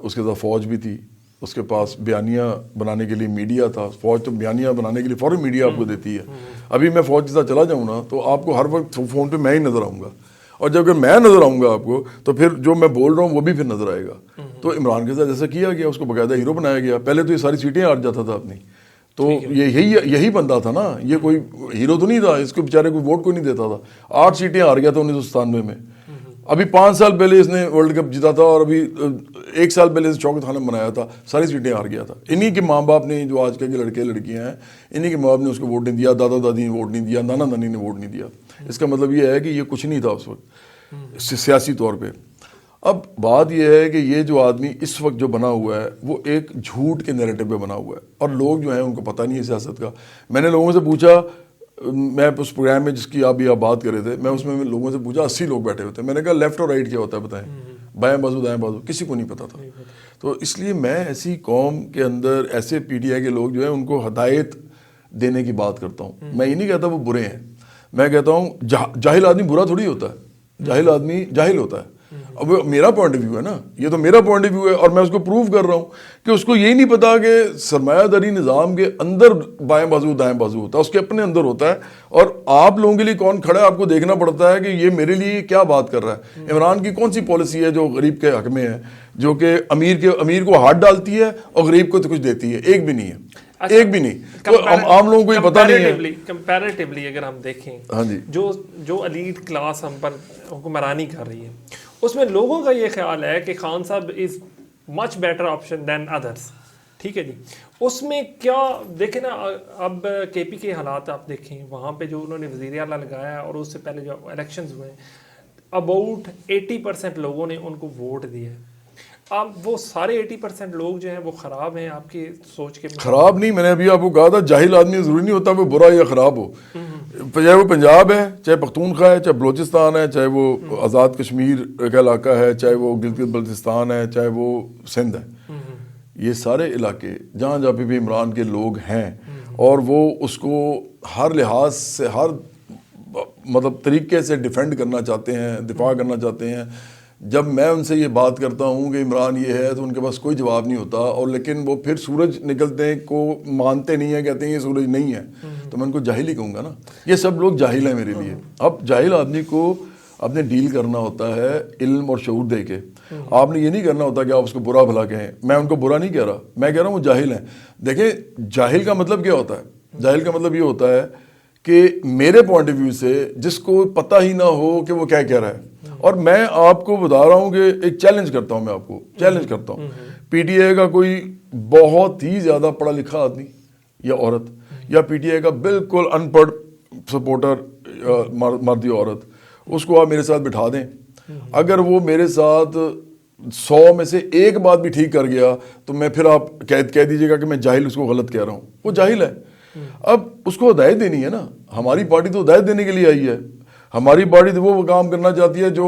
اس کے ساتھ فوج بھی تھی، اس کے پاس بیانیہ بنانے کے لیے میڈیا تھا، فوج تو بیانیہ بنانے کے لیے فوراً میڈیا آپ کو دیتی ہے۔ ابھی میں فوج کے ساتھ چلا جاؤں نا تو آپ کو ہر وقت فون پہ میں ہی نظر آؤں گا، اور جب اگر میں نظر آؤں گا آپ کو تو پھر جو میں بول رہا ہوں وہ بھی پھر نظر آئے گا۔ تو عمران کے ساتھ جیسا کیا گیا، اس کو باقاعدہ ہیرو بنایا گیا، پہلے تو یہ ساری سیٹیں ہار جاتا تھا اپنی، تو یہی بندہ تھا نا، یہ کوئی ہیرو تو نہیں تھا، اس کو بیچارے کو ووٹ کو نہیں دیتا تھا، 8 سیٹیں ہار گیا تھا 1997 میں۔ ابھی 5 سال پہلے اس نے ورلڈ کپ جیتا تھا، اور ابھی 1 سال پہلے چوکت خانہ بنایا تھا، ساری سیٹیں ہار گیا تھا۔ انہی کے ماں باپ نے، جو آج کل کے لڑکے لڑکیاں ہیں، انہی کے ماں باپ نے اس کو ووٹ نہیں دیا، دادا دادی نے ووٹ نہیں دیا، نانا نانی نے ووٹ نہیں دیا۔ اس کا مطلب یہ ہے کہ یہ کچھ نہیں تھا اس وقت سیاسی طور پہ۔ اب بات یہ ہے کہ یہ جو آدمی اس وقت جو بنا ہوا ہے وہ ایک جھوٹ کے نیریٹو پہ بنا ہوا ہے، اور لوگ جو ہیں ان کو پتہ نہیں ہے سیاست کا۔ میں نے لوگوں سے پوچھا، میں اس پروگرام میں جس کی آپ بات کر رہے تھے، میں اس میں لوگوں سے پوچھا، 80 لوگ بیٹھے ہوتے ہیں، میں نے کہا لیفٹ اور رائٹ کیا ہوتا ہے بتائیں، بائیں بازو دائیں بازو، کسی کو نہیں پتا تھا۔ تو اس لیے میں ایسی قوم کے اندر ایسے پی ٹی آئی کے لوگ جو ہیں ان کو ہدایت دینے کی بات کرتا ہوں۔ میں یہ نہیں کہتا وہ برے ہیں، میں کہتا ہوں جاہل آدمی برا تھوڑی ہوتا ہے، جاہل آدمی جاہل ہوتا ہے۔ اب میرا پوائنٹ آف ویو ہے نا، یہ تو میرا پوائنٹ آف ویو ہے، اور میں اس کو پروو کر رہا ہوں کہ اس کو یہی نہیں پتا کہ سرمایہ داری نظام کے اندر بائیں بازو دائیں بازو ہوتا ہے، اس کے اپنے اندر ہوتا ہے، اور آپ لوگوں کے لیے کون کھڑا ہے آپ کو دیکھنا پڑتا ہے کہ یہ میرے لیے کیا بات کر رہا ہے۔ عمران کی کون سی پالیسی ہے جو غریب کے حق میں ہے، جو کہ امیر کو ہاتھ ڈالتی ہے اور غریب کو تو کچھ دیتی ہے؟ ایک بھی نہیں ہے، ایک بھی نہیں۔ تو عام لوگوں کو یہ پتہ نہیں ہے۔ کمپیریٹیولی اگر ہم دیکھیں، جو ایلیٹ کلاس ہم پر حکمرانی کر رہی ہے، اس میں لوگوں کا یہ خیال ہے کہ خان صاحب از مچ بیٹر آپشن دین ادرس، ٹھیک ہے جی۔ اس میں کیا دیکھیں نا، اب کے پی کے حالات آپ دیکھیں، وہاں پہ جو انہوں نے وزیر اعلیٰ لگایا اور اس سے پہلے جو الیکشنز ہوئے، اباؤٹ 80% لوگوں نے ان کو ووٹ دیا۔ اب وہ سارے 80% لوگ جو ہیں وہ خراب ہیں آپ کی سوچ کے؟ خراب نہیں، میں نے ابھی آپ کو کہا تھا جاہل آدمی ضروری نہیں ہوتا وہ برا یا خراب ہو، چاہے وہ پنجاب ہے، چاہے پختونخوا ہے، چاہے بلوچستان ہے، چاہے وہ آزاد کشمیر کا علاقہ ہے، چاہے وہ گلگت بلتستان ہے، چاہے وہ سندھ ہے، یہ سارے علاقے جہاں جہاں پہ بھی عمران کے لوگ ہیں، اور وہ اس کو ہر لحاظ سے، ہر مطلب طریقے سے ڈیفینڈ کرنا چاہتے ہیں, دفاع کرنا چاہتے ہیں. جب میں ان سے یہ بات کرتا ہوں کہ عمران یہ ہے تو ان کے پاس کوئی جواب نہیں ہوتا, اور لیکن وہ پھر سورج نکلتے کو مانتے نہیں ہیں, کہتے ہیں یہ سورج نہیں ہے. تو میں ان کو جاہل ہی کہوں گا نا, یہ سب لوگ جاہل ہیں میرے لیے. اب جاہل آدمی کو آپ نے ڈیل کرنا ہوتا ہے علم اور شعور دے کے. آپ نے یہ نہیں کرنا ہوتا کہ آپ اس کو برا بھلا کہیں. میں ان کو برا نہیں کہہ رہا, میں کہہ رہا ہوں وہ جاہل ہیں. دیکھیں جاہل کا مطلب کیا ہوتا ہے؟ جاہل کا مطلب یہ ہوتا ہے کہ میرے پوائنٹ آف ویو سے جس کو پتہ ہی نہ ہو کہ وہ کیا کہہ رہا ہے. اور میں آپ کو بتا رہا ہوں کہ ایک چیلنج کرتا ہوں, میں آپ کو چیلنج کرتا ہوں, پی ٹی آئی کا کوئی بہت ہی زیادہ پڑھا لکھا آدمی یا عورت, یا پی ٹی آئی کا بالکل ان پڑھ سپورٹر مرد یا عورت, اس کو آپ میرے ساتھ بٹھا دیں, اگر وہ میرے ساتھ 100 میں سے ایک بات بھی ٹھیک کر گیا تو میں پھر آپ کہہ دیجیے گا کہ میں جاہل اس کو غلط کہہ رہا ہوں. وہ جاہل ہے. اب اس کو ہدایت دینی ہے نا. ہماری پارٹی تو ہدایت دینے کے لیے آئی ہے. ہماری پارٹی تو وہ کام کرنا چاہتی ہے جو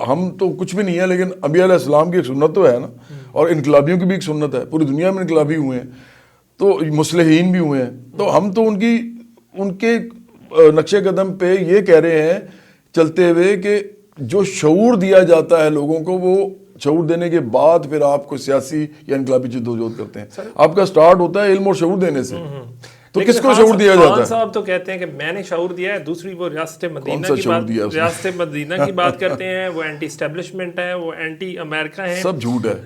ہم تو کچھ بھی نہیں ہے, لیکن انبیاء علیہ السلام کی ایک سنت تو ہے نا, اور انقلابیوں کی بھی ایک سنت ہے. پوری دنیا میں انقلابی ہوئے ہیں, تو مصلحین بھی ہوئے ہیں. تو ہم تو ان کے نقش قدم پہ یہ کہہ رہے ہیں چلتے ہوئے کہ جو شعور دیا جاتا ہے لوگوں کو, وہ شعور دینے کے بعد پھر آپ کو سیاسی یا انقلابی جدوجہد کرتے ہیں. آپ کا سٹارٹ ہوتا ہے علم اور شعور دینے سے. تو کس کو شعور دیا جاتا ہے؟ صاحب تو کہتے ہیں کہ میں نے شعور دیا ہے, دوسری وہ ریاست مدینہ کی بات کرتے ہیں, وہ اینٹی اسٹیبلشمنٹ ہے, وہ اینٹی امریکہ ہیں. سب جھوٹ ہے.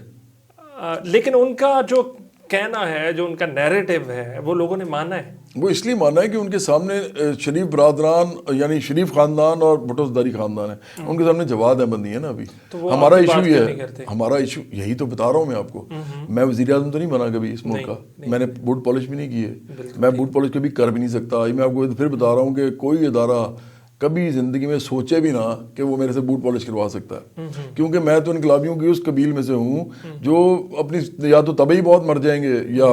لیکن ان کا جو کہنا ہے, جو ان کا نیریٹو ہے, وہ لوگوں نے مانا ہے. وہ اس لیے مانا ہے کہ ان کے سامنے شریف برادران یعنی شریف خاندان اور بھٹو زرداری خاندان ہے, ان کے سامنے جواد احمد نہیں ہے نا ابھی. ہمارا ایشو یہ ہے, ہمارا ایشو یہی تو بتا رہا ہوں میں آپ کو. میں وزیر اعظم تو نہیں بنا کبھی اس ملک کا, میں نے بوٹ پالش بھی نہیں کی ہے, میں بوٹ پالش کبھی کر بھی نہیں سکتا. میں آپ کو پھر بتا رہا ہوں کہ کوئی ادارہ کبھی زندگی میں سوچے بھی نہ کہ وہ میرے سے بوٹ پالش کروا سکتا ہے, کیونکہ میں تو انقلابیوں کی اس قبیل میں سے ہوں جو اپنی یا تو طبعی بہت مر جائیں گے یا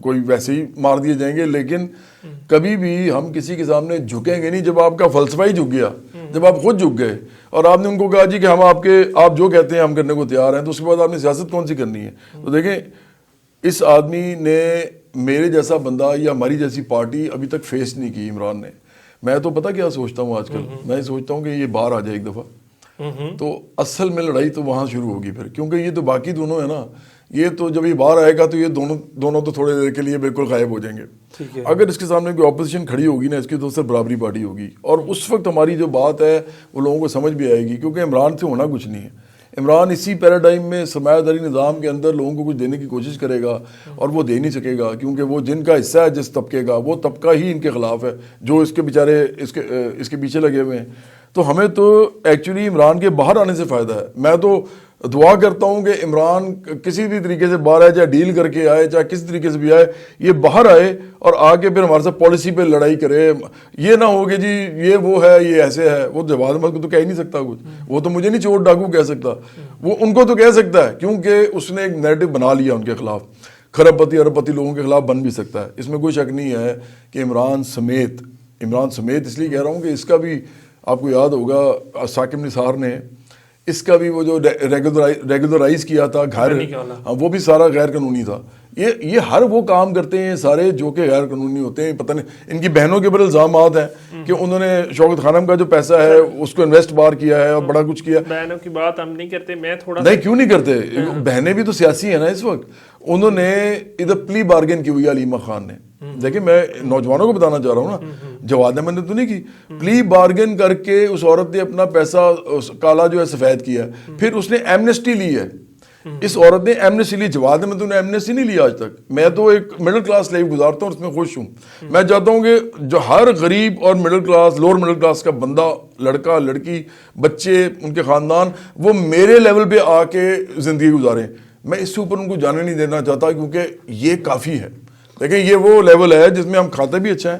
کوئی ویسے ہی مار دیے جائیں گے, لیکن کبھی بھی ہم کسی کے سامنے جھکیں گے نہیں. جب آپ کا فلسفہ ہی جھک گیا, جب آپ خود جھک گئے اور آپ نے ان کو کہا جی کہ ہم آپ جو کہتے ہیں ہم کرنے کو تیار ہیں, تو اس کے بعد آپ نے سیاست کون سی کرنی ہے؟ تو دیکھیں اس آدمی نے میرے جیسا بندہ یا ہماری جیسی پارٹی ابھی تک فیس نہیں کی عمران نے. میں تو پتہ کیا سوچتا ہوں آج کل, میں سوچتا ہوں کہ یہ باہر آ جائے ایک دفعہ, تو اصل میں لڑائی تو وہاں شروع ہوگی پھر, کیونکہ یہ تو باقی دونوں ہیں نا, یہ تو جب یہ باہر آئے گا تو یہ دونوں تو تھوڑے دیر کے لیے بالکل غائب ہو جائیں گے. اگر اس کے سامنے کوئی اپوزیشن کھڑی ہوگی نا, اس کی تو صرف برابری پارٹی ہوگی, اور اس وقت ہماری جو بات ہے وہ لوگوں کو سمجھ بھی آئے گی, کیونکہ عمران سے ہونا کچھ نہیں ہے. عمران اسی پیراڈائم میں سرمایہ داری نظام کے اندر لوگوں کو کچھ دینے کی کوشش کرے گا, اور وہ دے نہیں سکے گا, کیونکہ وہ جن کا حصہ ہے جس طبقے کا, وہ طبقہ ہی ان کے خلاف ہے جو اس کے بیچارے اس کے پیچھے لگے ہوئے ہیں. تو ہمیں تو ایکچولی عمران کے باہر آنے سے فائدہ ہے. میں تو دعا کرتا ہوں کہ عمران کسی بھی طریقے سے باہر آئے, چاہے ڈیل کر کے آئے, چاہے کسی طریقے سے بھی آئے, یہ باہر آئے اور آ کے پھر ہمارے ساتھ پالیسی پہ لڑائی کرے. یہ نہ ہو کہ جی یہ وہ ہے, یہ ایسے ہے. وہ جواد احمد کو تو کہہ ہی نہیں سکتا کچھ, وہ تو مجھے نہیں چور ڈاکو کہہ سکتا, وہ ان کو تو کہہ سکتا ہے کیونکہ اس نے ایک نیریٹو بنا لیا ان کے خلاف. کھرب پتی ارب پتی لوگوں کے خلاف بن بھی سکتا ہے, اس میں کوئی شک نہیں ہے. کہ عمران سمیت اس لیے کہہ رہا ہوں کہ اس کا بھی آپ کو یاد ہوگا ثاقب نثار نے اس کا بھی وہ جو ریگولرائز کیا تھا گھر, وہ بھی سارا غیر قانونی تھا. یہ ہر وہ کام کرتے ہیں سارے جو کہ غیر قانونی ہوتے ہیں. پتہ نہیں ان کی بہنوں کے اوپر الزامات ہیں کہ انہوں نے شوکت خانم کا جو پیسہ ہے اس کو انویسٹ باہر کیا ہے اور بڑا کچھ کیا. بہنوں کی بات ہم نہیں کرتے, میں تھوڑا نہیں کیوں نہیں کرتے, بہنیں بھی تو سیاسی ہیں نا اس وقت. انہوں نے ادھر پلی بارگین کی ہوئی ہے علیمہ خان نے. دیکھیں میں نوجوانوں کو بتانا چاہ رہا ہوں نا, جواد احمد نے تو نہیں کی. پلی بارگین کر کے اس عورت نے اپنا پیسہ کالا جو ہے سفید کیا, پھر اس نے ایمنسٹی لی ہے. اس عورت نے ایمنسٹی لی, جواد احمد نے ایمنسٹی نہیں لی آج تک. میں تو ایک مڈل کلاس لائف گزارتا ہوں, اس میں خوش ہوں. میں چاہتا ہوں کہ جو ہر غریب اور middle class lower middle class کا بندہ, لڑکا لڑکی, بچے, ان کے خاندان, وہ میرے لیول پہ آ کے زندگی گزاریں. میں اس سے اوپر ان کو جانے نہیں دینا چاہتا, کیونکہ یہ کافی ہے. دیکھیں یہ وہ لیول ہے جس میں ہم کھاتے بھی اچھا ہیں,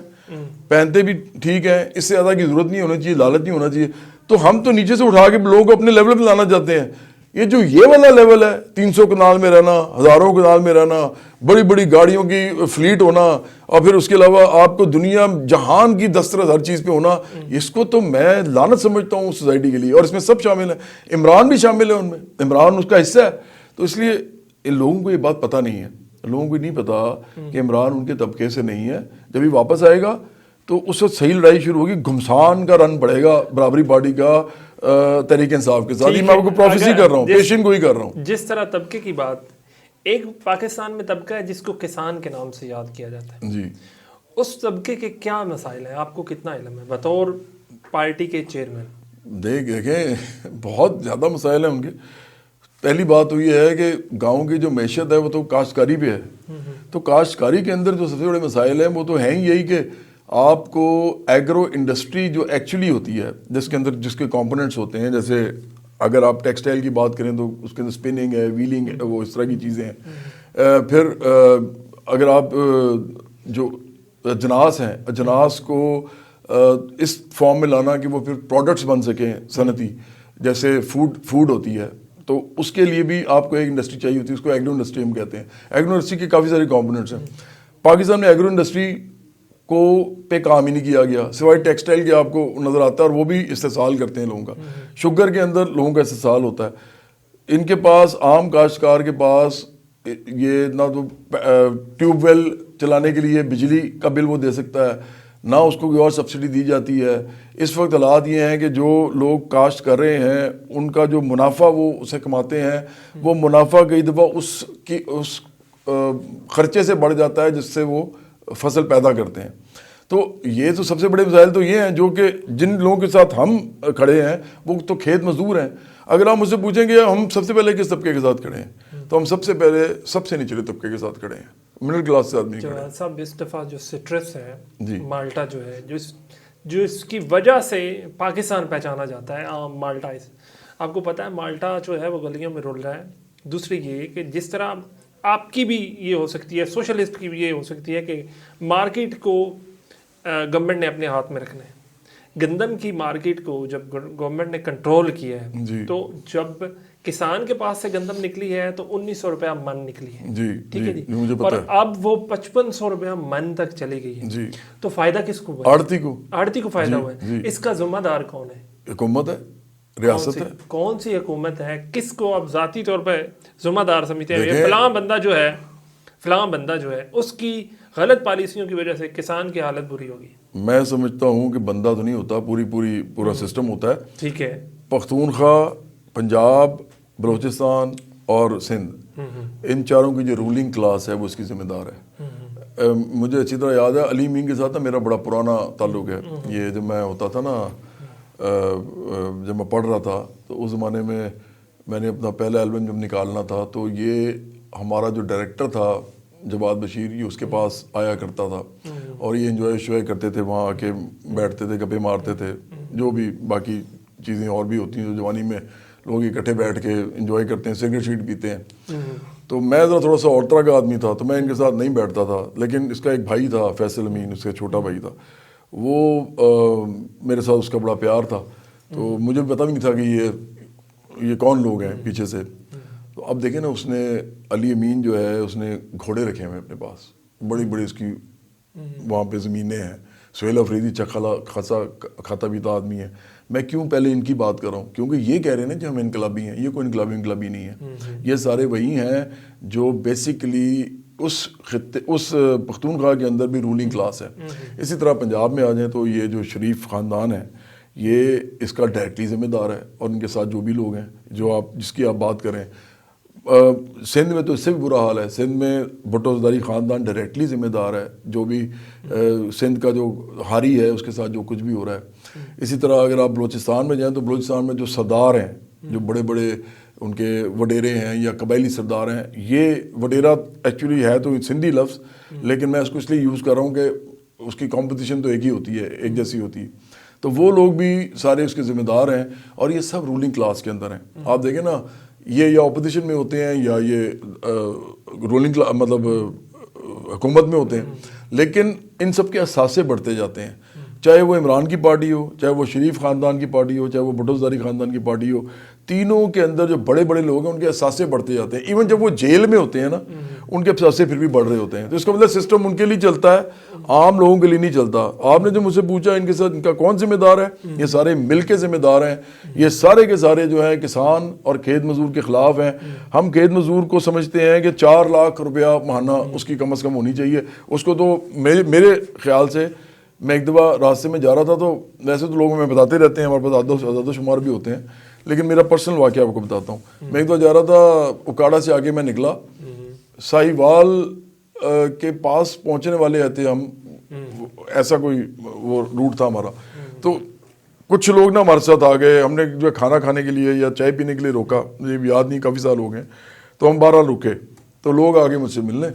پہنتے بھی ٹھیک ہے, اس سے زیادہ کی ضرورت نہیں ہونی چاہیے, لالچ نہیں ہونا چاہیے. تو ہم تو نیچے سے اٹھا کے لوگوں کو اپنے لیول پہ لانا چاہتے ہیں. یہ والا لیول ہے, 300 کنال میں رہنا, ہزاروں کنال میں رہنا, بڑی بڑی گاڑیوں کی فلیٹ ہونا, اور پھر اس کے علاوہ آپ کو دنیا جہان کی دسترس ہر چیز پہ ہونا, اس کو تو میں لعنت سمجھتا ہوں سوسائٹی کے لیے. اور اس میں سب شامل ہیں, عمران بھی شامل ہے ان میں, عمران اس کا حصہ ہے. تو اس لیے ان لوگوں کو یہ بات پتہ نہیں ہے, لوگوں کو نہیں پتا کہ عمران ان کے طبقے سے نہیں ہے. جب یہ واپس آئے گا تو اس وقت صحیح لڑائی شروع ہوگی. گھمسان کا رن پڑے گا برابری پارٹی کا تحریک انصاف کے ساتھ. میں آپ کو پروفیسی کر رہا ہوں, پیشن گوئی کر رہا ہوں. جس طرح طبقے کی بات, ایک پاکستان میں طبقہ ہے جس کو کسان کے نام سے یاد کیا جاتا ہے جی, اس طبقے کے کیا مسائل ہیں, آپ کو کتنا علم ہے بطور پارٹی کے چیئرمین؟ دیکھیں بہت زیادہ مسائل ہیں ان کے. پہلی بات تو یہ ہے کہ گاؤں کی جو معیشت ہے وہ تو کاشتکاری پہ ہے. تو کاشتکاری کے اندر جو سب سے بڑے مسائل ہیں وہ تو ہیں یہی کہ آپ کو ایگرو انڈسٹری جو ایکچولی ہوتی ہے, جس کے اندر جس کے کمپوننٹس ہوتے ہیں, جیسے اگر آپ ٹیکسٹائل کی بات کریں تو اس کے اندر اسپننگ ہے, ویلنگ ہے, وہ اس طرح کی چیزیں ہیں. پھر اگر آپ جو اجناس ہیں, اجناس کو اس فارم میں لانا کہ وہ پھر پروڈکٹس بن سکیں صنعتی, جیسے فوڈ ہوتی ہے, تو اس کے لیے بھی آپ کو ایک انڈسٹری چاہیے ہوتی ہے. اس کو ایگرو انڈسٹری ہم کہتے ہیں. ایگرو انڈسٹری کے کافی سارے کمپوننٹس ہیں. پاکستان میں ایگرو انڈسٹری کو پہ کام ہی نہیں کیا گیا, سوائے ٹیکسٹائل کے آپ کو نظر آتا ہے, اور وہ بھی استحصال کرتے ہیں لوگوں کا. شوگر کے اندر لوگوں کا استحصال ہوتا ہے. ان کے پاس, عام کاشتکار کے پاس یہ نہ تو ٹیوب ویل چلانے کے لیے بجلی کا بل وہ دے سکتا ہے, نہ اس کو کوئی اور سبسڈی دی جاتی ہے. اس وقت حالات یہ ہیں کہ جو لوگ کاشت کر رہے ہیں ان کا جو منافع وہ اسے کماتے ہیں, وہ منافع کئی دفعہ اس خرچے سے بڑھ جاتا ہے جس سے وہ فصل پیدا کرتے ہیں. تو یہ تو سب سے بڑے مسائل تو یہ ہیں جو کہ جن لوگوں کے ساتھ ہم کھڑے ہیں وہ تو کھیت مزدور ہیں. اگر آپ مجھ سے پوچھیں گے ہم سب سے پہلے کس طبقے کے ساتھ کھڑے ہیں, تو ہم سب سے پہلے سب سے نچلے طبقے کے ساتھ کھڑے ہیں, مڈل کلاس سے آدمی کھڑے ہیں. صاحب اس دفعہ جو سٹرس ہے, جی, مالٹا جو ہے, جو اس کی وجہ سے پاکستان پہچانا جاتا ہے, عام مالٹا. آپ کو پتہ ہے مالٹا جو ہے وہ گلیوں میں رول رہا ہے. دوسری یہ کہ جس طرح آپ کی بھی یہ ہو سکتی ہے, سوشلسٹ کی بھی یہ ہو سکتی ہے کہ مارکیٹ کو گورنمنٹ نے اپنے ہاتھ میں رکھنا ہے. گندم کی مارکیٹ کو جب گورنمنٹ نے کنٹرول کیا ہے, تو جب کسان کے پاس سے گندم نکلی ہے تو 1900 روپیہ من نکلی ہے. ٹھیک ہے جی, اور اب وہ 5500 روپیہ من تک چلی گئی ہے. تو فائدہ کس کو ہوا؟ آڑتی کو فائدہ ہوا ہے. اس کا ذمہ دار کون ہے؟ حکومت ہے, ریاست ہے. کون سی حکومت ہے؟ کس کو آپ ذاتی طور پہ ذمہ دار سمجھتے ہیں؟ فلاں بندہ جو ہے اس کی غلط پالیسیوں کی وجہ سے کسان کی حالت بری ہوگی. میں سمجھتا ہوں کہ بندہ تو نہیں ہوتا, پورا سسٹم ہوتا ہے. ٹھیک ہے, پختونخوا, پنجاب, بلوچستان اور سندھ, ان چاروں کی جو رولنگ کلاس ہے وہ اس کی ذمہ دار ہے. مجھے اچھی طرح یاد ہے علی امین کے ساتھ میرا بڑا پرانا تعلق ہے. یہ جب میں ہوتا تھا نا, جب میں پڑھ رہا تھا تو اس زمانے میں نے اپنا پہلا البم جب نکالنا تھا تو یہ ہمارا جو ڈائریکٹر تھا جواد بشیر, یہ اس کے پاس آیا کرتا تھا اور یہ انجوائے کرتے تھے, وہاں آ کے بیٹھتے تھے, گپے مارتے تھے, جو بھی باقی چیزیں اور بھی ہوتی ہیں جو جوانی میں لوگ اکٹھے بیٹھ کے انجوائے کرتے ہیں, سگریٹ شیٹ پیتے ہیں. تو میں تھوڑا سا اور طرح کا آدمی تھا, تو میں ان کے ساتھ نہیں بیٹھتا تھا. لیکن اس کا ایک بھائی تھا فیصل امین, اس کا چھوٹا بھائی تھا, وہ میرے ساتھ اس کا بڑا پیار تھا. تو مجھے پتہ بھی نہیں تھا کہ یہ کون لوگ ہیں پیچھے سے. تو اب دیکھیں نا, اس نے علی امین جو ہے اس نے گھوڑے رکھے ہوئے اپنے پاس, بڑی بڑی اس کی وہاں پہ زمینیں ہیں. سہیل افریدی چکھلا خاصا کھاتا پیتا آدمی ہے. میں کیوں پہلے ان کی بات کر رہا ہوں, کیونکہ یہ کہہ رہے ہیں کہ ہم انقلابی ہیں. یہ کوئی انقلابی نہیں ہے. یہ سارے وہی ہیں جو بیسیکلی اس پختونخوا کے اندر بھی رولنگ کلاس ہے. اسی طرح پنجاب میں آ جائیں تو یہ جو شریف خاندان ہے یہ اس کا ڈائریکٹلی ذمہ دار ہے, اور ان کے ساتھ جو بھی لوگ ہیں جس کی آپ بات کریں. سندھ میں تو اس سے بھی برا حال ہے. سندھ میں بھٹو زرداری خاندان ڈائریکٹلی ذمہ دار ہے, جو بھی سندھ کا جو حاری ہے اس کے ساتھ جو کچھ بھی ہو رہا ہے. اسی طرح اگر آپ بلوچستان میں جائیں تو بلوچستان میں جو سردار ہیں, جو بڑے بڑے ان کے وڈیرے ہیں یا قبائلی سردار ہیں, یہ وڈیرا ایکچولی ہے تو سندھی لفظ, لیکن میں اس کو اس لیے یوز کر رہا ہوں کہ اس کی کمپٹیشن تو ایک ہی ہوتی ہے, ایک جیسی ہوتی ہے. تو وہ لوگ بھی سارے اس کے ذمہ دار ہیں, اور یہ سب رولنگ کلاس کے اندر ہیں. آپ دیکھیں نا, یہ یا اپوزیشن میں ہوتے ہیں یا یہ رولنگ مطلب حکومت میں ہوتے ہیں, لیکن ان سب کے اثاثے بڑھتے جاتے ہیں. چاہے وہ عمران کی پارٹی ہو, چاہے وہ شریف خاندان کی پارٹی ہو, چاہے وہ بھٹو زرداری خاندان کی پارٹی ہو, تینوں کے اندر جو بڑے بڑے لوگ ہیں ان کے اثاثے بڑھتے جاتے ہیں. ایون جب وہ جیل میں ہوتے ہیں نا, ان کے اثاثے پھر بھی بڑھ رہے ہوتے ہیں. تو اس کا مطلب سسٹم ان کے لیے چلتا ہے, عام لوگوں کے لیے نہیں چلتا. آپ نے جو مجھ سے پوچھا ان کے ساتھ ان کا کون ذمہ دار ہے, یہ سارے مل کے ذمہ دار ہیں. یہ سارے کے سارے جو ہیں کسان اور کھیت مزدور کے خلاف ہیں. ہم کھیت مزدور کو سمجھتے ہیں کہ 4 لاکھ روپیہ ماہانہ اس کی کم از کم ہونی چاہیے. اس کو تو میرے خیال سے میں ایک دفعہ راستے میں جا رہا تھا، تو ویسے تو لوگ ہمیں بتاتے رہتے ہیں، ہمارے پاس عدد و شمار بھی ہوتے ہیں، لیکن میرا پرسنل واقعہ آپ کو بتاتا ہوں. میں ایک دفعہ جا رہا تھا، اکاڑا سے آگے میں نکلا، ساہیوال کے پاس پہنچنے والے تھے ہم، ایسا کوئی وہ روٹ تھا ہمارا. تو کچھ لوگ نا ہمارے ساتھ آ گئے، ہم نے جو ہے کھانا کھانے کے لیے یا چائے پینے کے لیے روکا، مجھے یاد نہیں، کافی سال ہو گئے. تو ہم 12 رکے، تو لوگ آگے مجھ سے ملنے،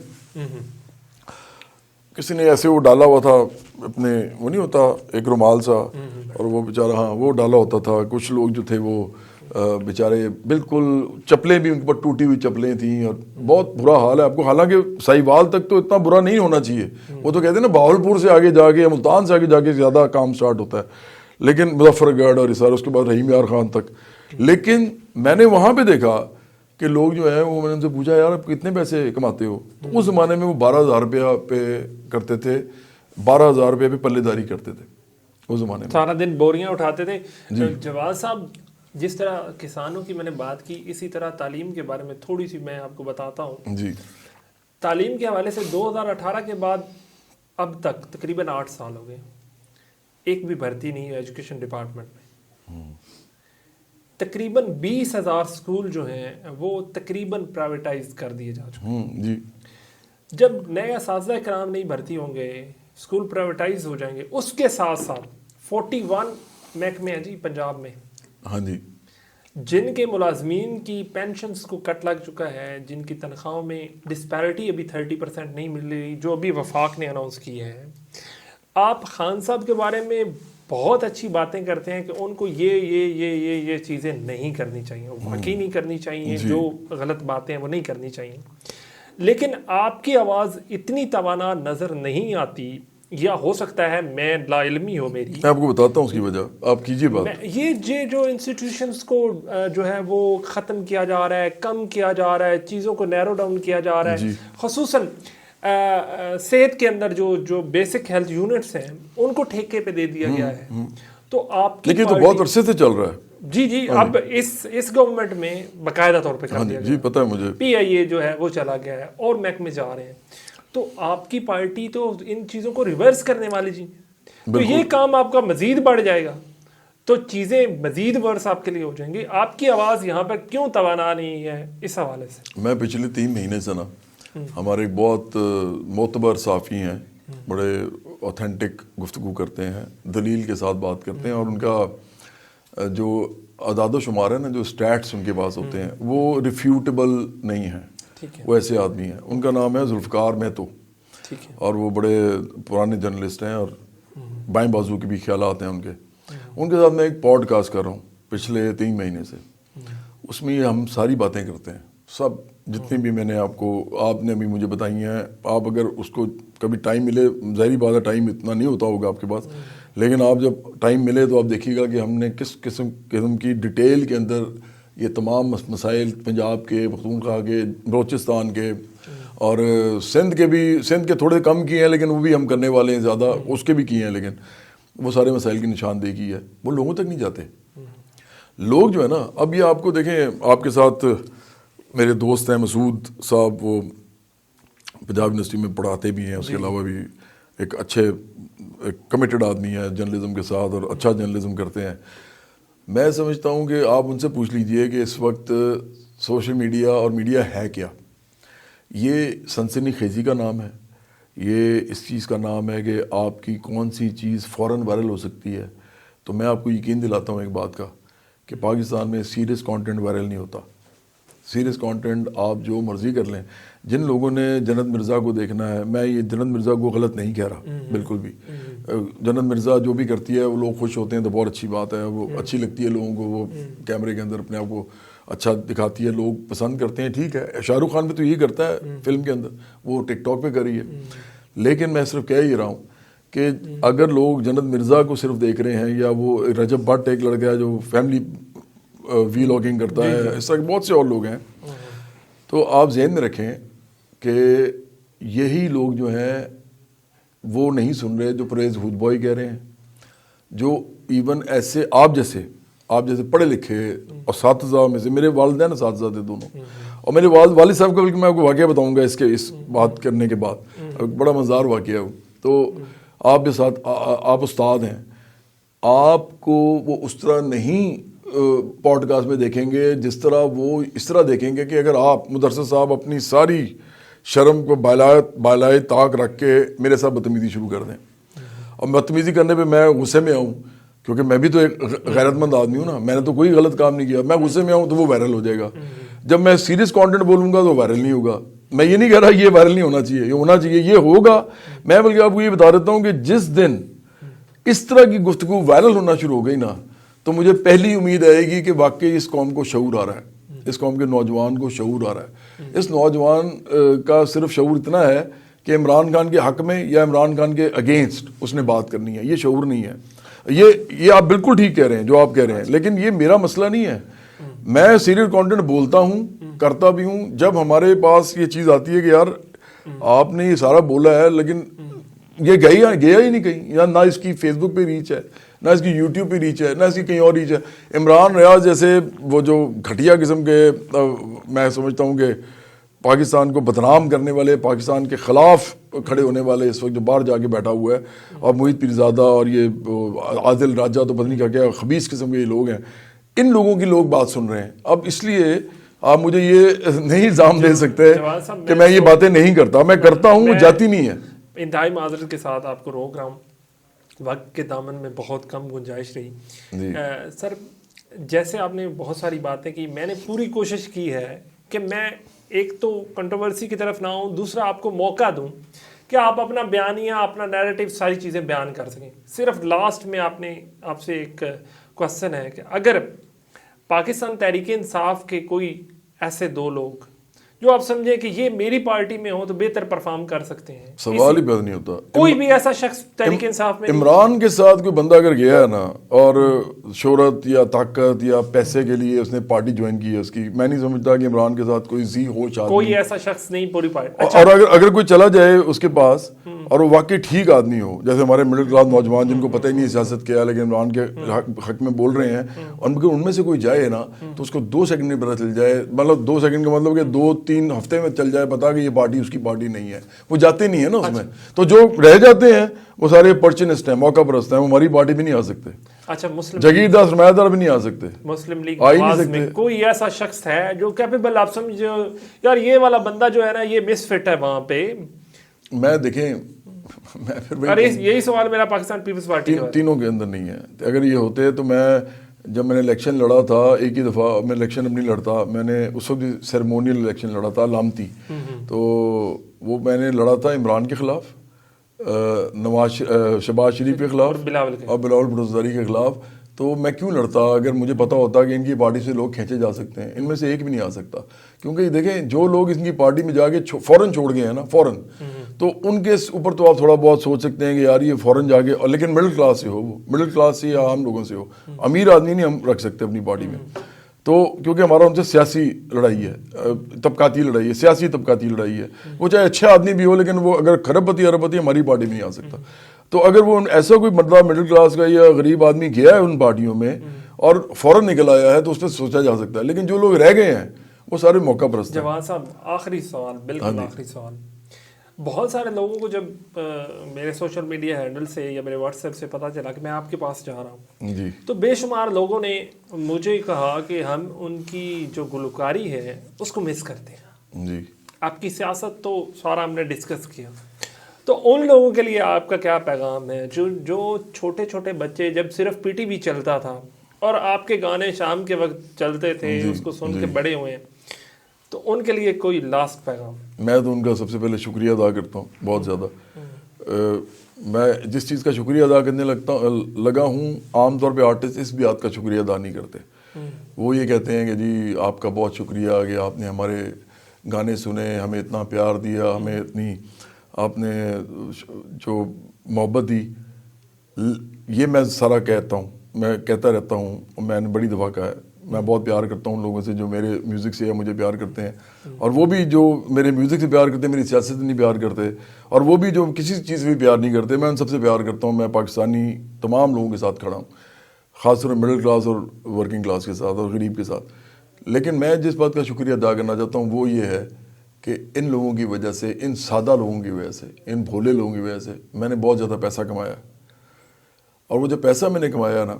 کسی نے ایسے وہ ڈالا ہوا تھا اپنے، وہ نہیں ہوتا ایک رومال سا، اور وہ بیچارہ، ہاں وہ ڈالا ہوتا تھا. کچھ لوگ جو تھے وہ بیچارے بالکل، چپلیں بھی ان کے پر ٹوٹی ہوئی چپلیں تھیں، اور بہت برا حال ہے آپ کو. حالانکہ ساہیوال تک تو اتنا برا نہیں ہونا چاہیے، وہ تو کہتے ہیں نا بہاولپور سے آگے جا کے یا ملتان سے آگے جا کے زیادہ کام سٹارٹ ہوتا ہے، لیکن مظفر گڑھ اور اس کے بعد رحیم یار خان تک. لیکن میں نے وہاں پہ دیکھا کہ لوگ جو ہیں وہ، میں نے ان سے پوچھا یار آپ کتنے پیسے کماتے ہو؟ تو اس زمانے میں وہ 12,000 روپیہ پہ کرتے تھے، 12,000 روپے پہ پلے داری کرتے تھے اس زمانے میں، سارا دن بوریاں اٹھاتے تھے. جواز صاحب، جس طرح کسانوں کی میں نے بات کی، اسی طرح تعلیم کے بارے میں تھوڑی سی میں آپ کو بتاتا ہوں. جی. تعلیم کے حوالے سے 2018 کے بعد اب تک تقریباً 8 سال ہو گئے، ایک بھی بھرتی نہیں ہے ایجوکیشن ڈپارٹمنٹ میں. تقریباً 20,000 اسکول جو ہیں وہ تقریباً پرائیویٹائز کر دیے جا چکے ہیں. جی. جب نئے اساتذہ کرام نہیں بھرتی ہوں گے، اسکول پرائیویٹائز ہو جائیں گے. اس کے ساتھ ساتھ 41 محکمے ہیں جی پنجاب میں، ہاں جی، جن کے ملازمین کی پینشنز کو کٹ لگ چکا ہے، جن کی تنخواہوں میں ڈسپیرٹی ابھی 30% نہیں مل رہی، جو ابھی وفاق نے اناؤنس کی ہے. آپ خان صاحب کے بارے میں بہت اچھی باتیں کرتے ہیں کہ ان کو یہ چیزیں نہیں کرنی چاہیے، واقعی نہیں کرنی چاہیے، جو غلط باتیں ہیں وہ نہیں کرنی چاہیے. لیکن آپ کی آواز اتنی توانا نظر نہیں آتی، یا ہو سکتا ہے میں لا علمی ہو میری. میں آپ کو بتاتا ہوں اس کی وجہ، آپ کیجیے بات. یہ جو انسٹیٹیوشنز کو جو ہے وہ ختم کیا جا رہا ہے، کم کیا جا رہا ہے، چیزوں کو نیرو ڈاؤن کیا جا رہا ہے، خصوصاً صحت کے اندر جو بیسک ہیلتھ یونٹس ہیں ان کو ٹھیکے پہ دے دیا گیا ہے. تو آپ کی لیکن تو بہت عرصے سے چل رہا ہے. جی اب اس گورنمنٹ میں باقاعدہ طور پہ کر دیا گیا. جی پتہ ہے مجھے. پی آئی اے جو ہے وہ چلا گیا ہے اور محکمے جا رہے ہیں. تو آپ کی پارٹی تو ان چیزوں کو ریورس کرنے والی جی، تو یہ کام آپ کا مزید بڑھ جائے گا، تو چیزیں مزید ورس آپ کے لیے ہو جائیں گی. آپ کی آواز یہاں پر کیوں توانا نہیں ہے اس حوالے سے؟ میں پچھلے 3 مہینے سے نا، ہمارے بہت معتبر صحافی ہیں، بڑے اوتھینٹک گفتگو کرتے ہیں، دلیل کے ساتھ بات کرتے ہیں، اور ان کا جو اعداد و شمار ہے نا، جو اسٹیٹس ان کے پاس ہوتے ہیں وہ ریفیوٹیبل نہیں ہیں. وہ ایسے آدمی ہیں، ان کا نام ہے ذوالفقار مہتو، اور وہ بڑے پرانے جرنلسٹ ہیں اور بائیں بازو کے بھی خیالات ہیں ان کے. ان کے ساتھ میں ایک پوڈ کاسٹ کر رہا ہوں پچھلے 3 مہینے سے. اس میں ہم ساری باتیں کرتے ہیں، سب جتنی بھی میں نے آپ نے ابھی مجھے بتائی ہیں. آپ اگر اس کو کبھی ٹائم ملے، ظاہری بات ہے ٹائم اتنا نہیں ہوتا ہوگا آپ کے پاس، لیکن آپ جب ٹائم ملے تو آپ دیکھیے گا کہ ہم نے کس قسم کی ڈیٹیل کے اندر یہ تمام مسائل، پنجاب کے، پختونخوا کے، بلوچستان کے اور سندھ کے تھوڑے کم کیے ہیں، لیکن وہ بھی ہم کرنے والے ہیں، زیادہ اس کے بھی کیے ہیں، لیکن وہ سارے مسائل کی نشاندہی کی ہے. وہ لوگوں تک نہیں جاتے. لوگ جو ہے نا، اب یہ آپ کو دیکھیں، آپ کے ساتھ میرے دوست ہیں مسعود صاحب، وہ پنجاب یونیورسٹی میں پڑھاتے بھی ہیں، اس کے علاوہ بھی ایک اچھے کمیٹڈ آدمی ہے جرنلزم کے ساتھ، اور اچھا جرنلزم کرتے ہیں. میں سمجھتا ہوں کہ آپ ان سے پوچھ لیجئے کہ اس وقت سوشل میڈیا اور میڈیا ہے کیا. یہ سنسنی خیزی کا نام ہے، یہ اس چیز کا نام ہے کہ آپ کی کون سی چیز فوراً وائرل ہو سکتی ہے. تو میں آپ کو یقین دلاتا ہوں ایک بات کا، کہ پاکستان میں سیریس کانٹینٹ وائرل نہیں ہوتا. سیریس کانٹینٹ آپ جو مرضی کر لیں. جن لوگوں نے جنت مرزا کو دیکھنا ہے، میں یہ جنت مرزا کو غلط نہیں کہہ رہا بالکل بھی. جنت مرزا جو بھی کرتی ہے وہ لوگ خوش ہوتے ہیں تو بہت اچھی بات ہے، وہ اچھی لگتی ہے لوگوں کو، وہ کیمرے کے اندر اپنے آپ کو اچھا دکھاتی ہے، لوگ پسند کرتے ہیں، ٹھیک ہے. شاہ رخ خان بھی تو یہی کرتا ہے فلم کے اندر، وہ ٹک ٹاک پہ کر رہی ہے. لیکن میں صرف کہہ ہی رہا ہوں کہ اگر لوگ جنت مرزا کو صرف دیکھ رہے ہیں، یا وہ رجب بٹ ایک لڑکا ہے جو فیملی وی لاگنگ کرتا ہے، اس طرح بہت سے اور لوگ ہیں، تو آپ ذہن میں رکھیں کہ یہی لوگ جو ہیں وہ نہیں سن رہے جو پریز ہود بوائے کہہ رہے ہیں، جو ایون ایسے آپ جیسے پڑھے لکھے اساتذہ میں سے، میرے والدین اساتذہ تھے دونوں، اور میرے والد صاحب کا بلکہ میں آپ کو واقعہ بتاؤں گا اس بات کرنے کے بعد، بڑا مزدار واقعہ ہے. تو آپ کے ساتھ آپ استاد ہیں, آپ کو وہ اس طرح نہیں پوڈ کاسٹ میں دیکھیں گے جس طرح وہ اس طرح دیکھیں گے کہ اگر آپ مدرسہ صاحب اپنی ساری شرم کو بالائے طاق رکھ کے میرے ساتھ بدتمیزی شروع کر دیں. اور بدتمیزی کرنے پہ میں غصے میں آؤں, کیونکہ میں بھی تو ایک غیرت مند آدمی ہوں نا, میں نے تو کوئی غلط کام نہیں کیا, میں غصے میں آؤں تو وہ وائرل ہو جائے گا. جب میں سیریس کانٹینٹ بولوں گا تو وائرل نہیں ہوگا. میں یہ نہیں کہہ رہا یہ وائرل نہیں ہونا چاہیے, یہ ہونا چاہیے, یہ ہوگا. میں بلکہ آپ کو یہ بتا دیتا ہوں کہ جس دن اس طرح کی گفتگو وائرل ہونا شروع ہو گئی نا, تو مجھے پہلی امید آئے گی کہ واقعی اس قوم کو شعور آ رہا ہے, اس قوم کے نوجوان کو شعور آ رہا ہے. اس نوجوان کا صرف شعور اتنا ہے کہ عمران خان کے حق میں یا عمران خان کے اگینسٹ اس نے بات کرنی ہے, یہ شعور نہیں ہے. یہ آپ بالکل ٹھیک کہہ رہے ہیں جو آپ کہہ رہے ہیں, لیکن یہ میرا مسئلہ نہیں ہے. میں سیریس کانٹینٹ بولتا ہوں, کرتا بھی ہوں. جب ہمارے پاس یہ چیز آتی ہے کہ یار آپ نے یہ سارا بولا ہے لیکن یہ گیا ہی نہیں کہیں, یا نہ اس کی فیس بک پہ ریچ ہے, نہ اس کی یوٹیوب پہ ریچ ہے, نہ اس کی کہیں اور ریچ ہے. عمران ریاض جیسے وہ جو گھٹیا قسم کے, میں سمجھتا ہوں کہ پاکستان کو بدنام کرنے والے, پاکستان کے خلاف کھڑے ہونے والے اس وقت جو باہر جا کے بیٹھا ہوا ہے, اور محیط پیرزادہ اور یہ عادل راجہ تو پتہ نہیں کیا خبیث قسم کے یہ لوگ ہیں, ان لوگوں کی لوگ بات سن رہے ہیں. اب اس لیے آپ مجھے یہ نہیں الزام دے سکتے کہ میں یہ باتیں نہیں کرتا, میں کرتا ہوں, وہ جاتی نہیں ہے. انتہائی معذرت کے ساتھ آپ کو روک رہا ہوں, وقت کے دامن میں بہت کم گنجائش رہی. سر جیسے آپ نے بہت ساری باتیں کی, میں نے پوری کوشش کی ہے کہ میں ایک تو کنٹروورسی کی طرف نہ ہوں, دوسرا آپ کو موقع دوں کہ آپ اپنا بیانیہ, اپنا نیریٹو ساری چیزیں بیان کر سکیں. صرف لاسٹ میں آپ سے ایک کوسچن ہے کہ اگر پاکستان تحریک انصاف کے کوئی ایسے دو لوگ جو آپ سمجھیں کہ یہ میری پارٹی میں ہوں تو بہتر پرفارم کر سکتے ہیں, سوال ہی پیدا نہیں ہوتا. کوئی بھی ایسا شخص تحریک انصاف میں عمران کے ساتھ کوئی بندہ اگر گیا ہے نا, اور شہرت یا طاقت یا پیسے کے لیے اس نے پارٹی جوائن کی ہے اس کی, میں نہیں سمجھتا کہ عمران کے ساتھ کوئی ذی ہوش آدمی, کوئی ایسا شخص نہیں پوری پارٹی. اور اگر کوئی چلا جائے اس کے پاس اور وہ واقعی ٹھیک آدمی ہو, جیسے ہمارے مڈل کلاس نوجوان جن کو پتہ ہی نہیں سیاست کیا ہے لیکن عمران کے حق میں بول رہے ہیں, اور ان میں سے کوئی جائے نا تو اس کو 2 سیکنڈ میں پتہ چل جائے, مطلب 2 سیکنڈ کا مطلب کہ 2-3 ہفتے میں چل جائے پتا کہ یہ پارٹی اس کی پارٹی نہیں ہے. وہ جاتے نہیں ہے نا اس میں, تو جو رہ جاتے ہیں وہ سارے اپرچونسٹ ہیں, موقع پرست ہیں, وہ ہماری پارٹی بھی نہیں آ سکتے. اچھا, مسلم جاگیردار سرمایہ دار بھی نہیں آ سکتے. مسلم لیگ نواز میں کوئی ایسا شخص ہے جو کیپیبل, آپ سمجھو یار یہ والا بندہ جو ہے نا یہ مس فٹ ہے وہاں پہ؟ میں دیکھیں, میں پھر یہی سوال میرا پاکستان پیپلز پارٹی تینوں کے اندر نہیں ہے. اگر یہ ہوتے تو میں جب میں نے الیکشن لڑا تھا, ایک ہی دفعہ میں الیکشن اپنی لڑتا, میں نے اس وقت بھی سیریمونیل الیکشن لڑا تھا علامتی, تو وہ میں نے لڑا تھا عمران کے خلاف, شہباز شریف کے خلاف اور بلاول بھٹو زرداری کے خلاف. تو میں کیوں لڑتا اگر مجھے پتا ہوتا کہ ان کی پارٹی سے لوگ کھینچے جا سکتے ہیں؟ ان میں سے ایک بھی نہیں آ سکتا, کیونکہ دیکھیں جو لوگ ان کی پارٹی میں جا کے فوراً چھوڑ گئے ہیں نا, فوراً, تو ان کے اوپر تو آپ تھوڑا بہت سوچ سکتے ہیں کہ یار یہ فوراً جا کے, لیکن مڈل کلاس سے ہو, وہ مڈل کلاس سے یا عام لوگوں سے ہو, امیر آدمی نہیں ہم رکھ سکتے اپنی پارٹی میں. تو کیونکہ ہمارا ان سے سیاسی لڑائی ہے, طبقاتی لڑائی ہے, سیاسی طبقاتی لڑائی ہے. وہ چاہے اچھا آدمی بھی ہو لیکن وہ اگر کھرب پتی ارب پتی ہماری پارٹی میں نہیں آ سکتا. تو اگر وہ ایسا کوئی مطلب مڈل کلاس کا یا غریب آدمی گیا ہے ان پارٹیوں میں اور فوراً نکل آیا ہے تو اس پہ سوچا جا سکتا ہے, لیکن جو لوگ رہ گئے ہیں وہ سارے موقع پرست ہیں. جوان صاحب آخری سوال, بالکل آخری سوال. بہت سارے لوگوں کو جب میرے سوشل میڈیا ہینڈل سے یا میرے واٹس ایپ سے پتہ چلا کہ میں آپ کے پاس جا رہا ہوں, جی, تو بے شمار لوگوں نے مجھے کہا کہ ہم ان کی جو گلوکاری ہے اس کو مس کرتے ہیں. جی, آپ کی سیاست تو سارا ہم نے ڈسکس کیا, تو ان لوگوں کے لیے آپ کا کیا پیغام ہے جو چھوٹے چھوٹے بچے جب صرف پی ٹی وی چلتا تھا اور آپ کے گانے شام کے وقت چلتے تھے, اس کو سن کے بڑے ہوئے ہیں, تو ان کے لیے کوئی لاسٹ پیغام؟ میں تو ان کا سب سے پہلے شکریہ ادا کرتا ہوں بہت زیادہ. میں جس چیز کا شکریہ ادا کرنے لگا ہوں, عام طور پہ آرٹسٹ اس بات کا شکریہ ادا نہیں کرتے. وہ یہ کہتے ہیں کہ جی آپ کا بہت شکریہ کہ آپ نے ہمارے گانے سنے, ہمیں اتنا پیار دیا, ہمیں اتنی آپ نے جو محبت دی. یہ میں سارا کہتا ہوں, میں کہتا رہتا ہوں, میں نے بڑی دفعہ کہا ہے, میں بہت پیار کرتا ہوں لوگوں سے جو میرے میوزک سے مجھے پیار کرتے ہیں, اور وہ بھی جو میرے میوزک سے پیار کرتے ہیں میری سیاست سے نہیں پیار کرتے, اور وہ بھی جو کسی چیز سے بھی پیار نہیں کرتے, میں ان سب سے پیار کرتا ہوں. میں پاکستانی تمام لوگوں کے ساتھ کھڑا ہوں, خاص طور پر مڈل کلاس اور ورکنگ کلاس کے ساتھ اور غریب کے ساتھ. لیکن میں جس بات کا شکریہ ادا کرنا چاہتا ہوں وہ یہ ہے کہ ان لوگوں کی وجہ سے، ان سادہ لوگوں کی وجہ سے، ان بھولے لوگوں کی وجہ سے میں نے بہت زیادہ پیسہ کمایا. اور وہ جو پیسہ میں نے کمایا نا،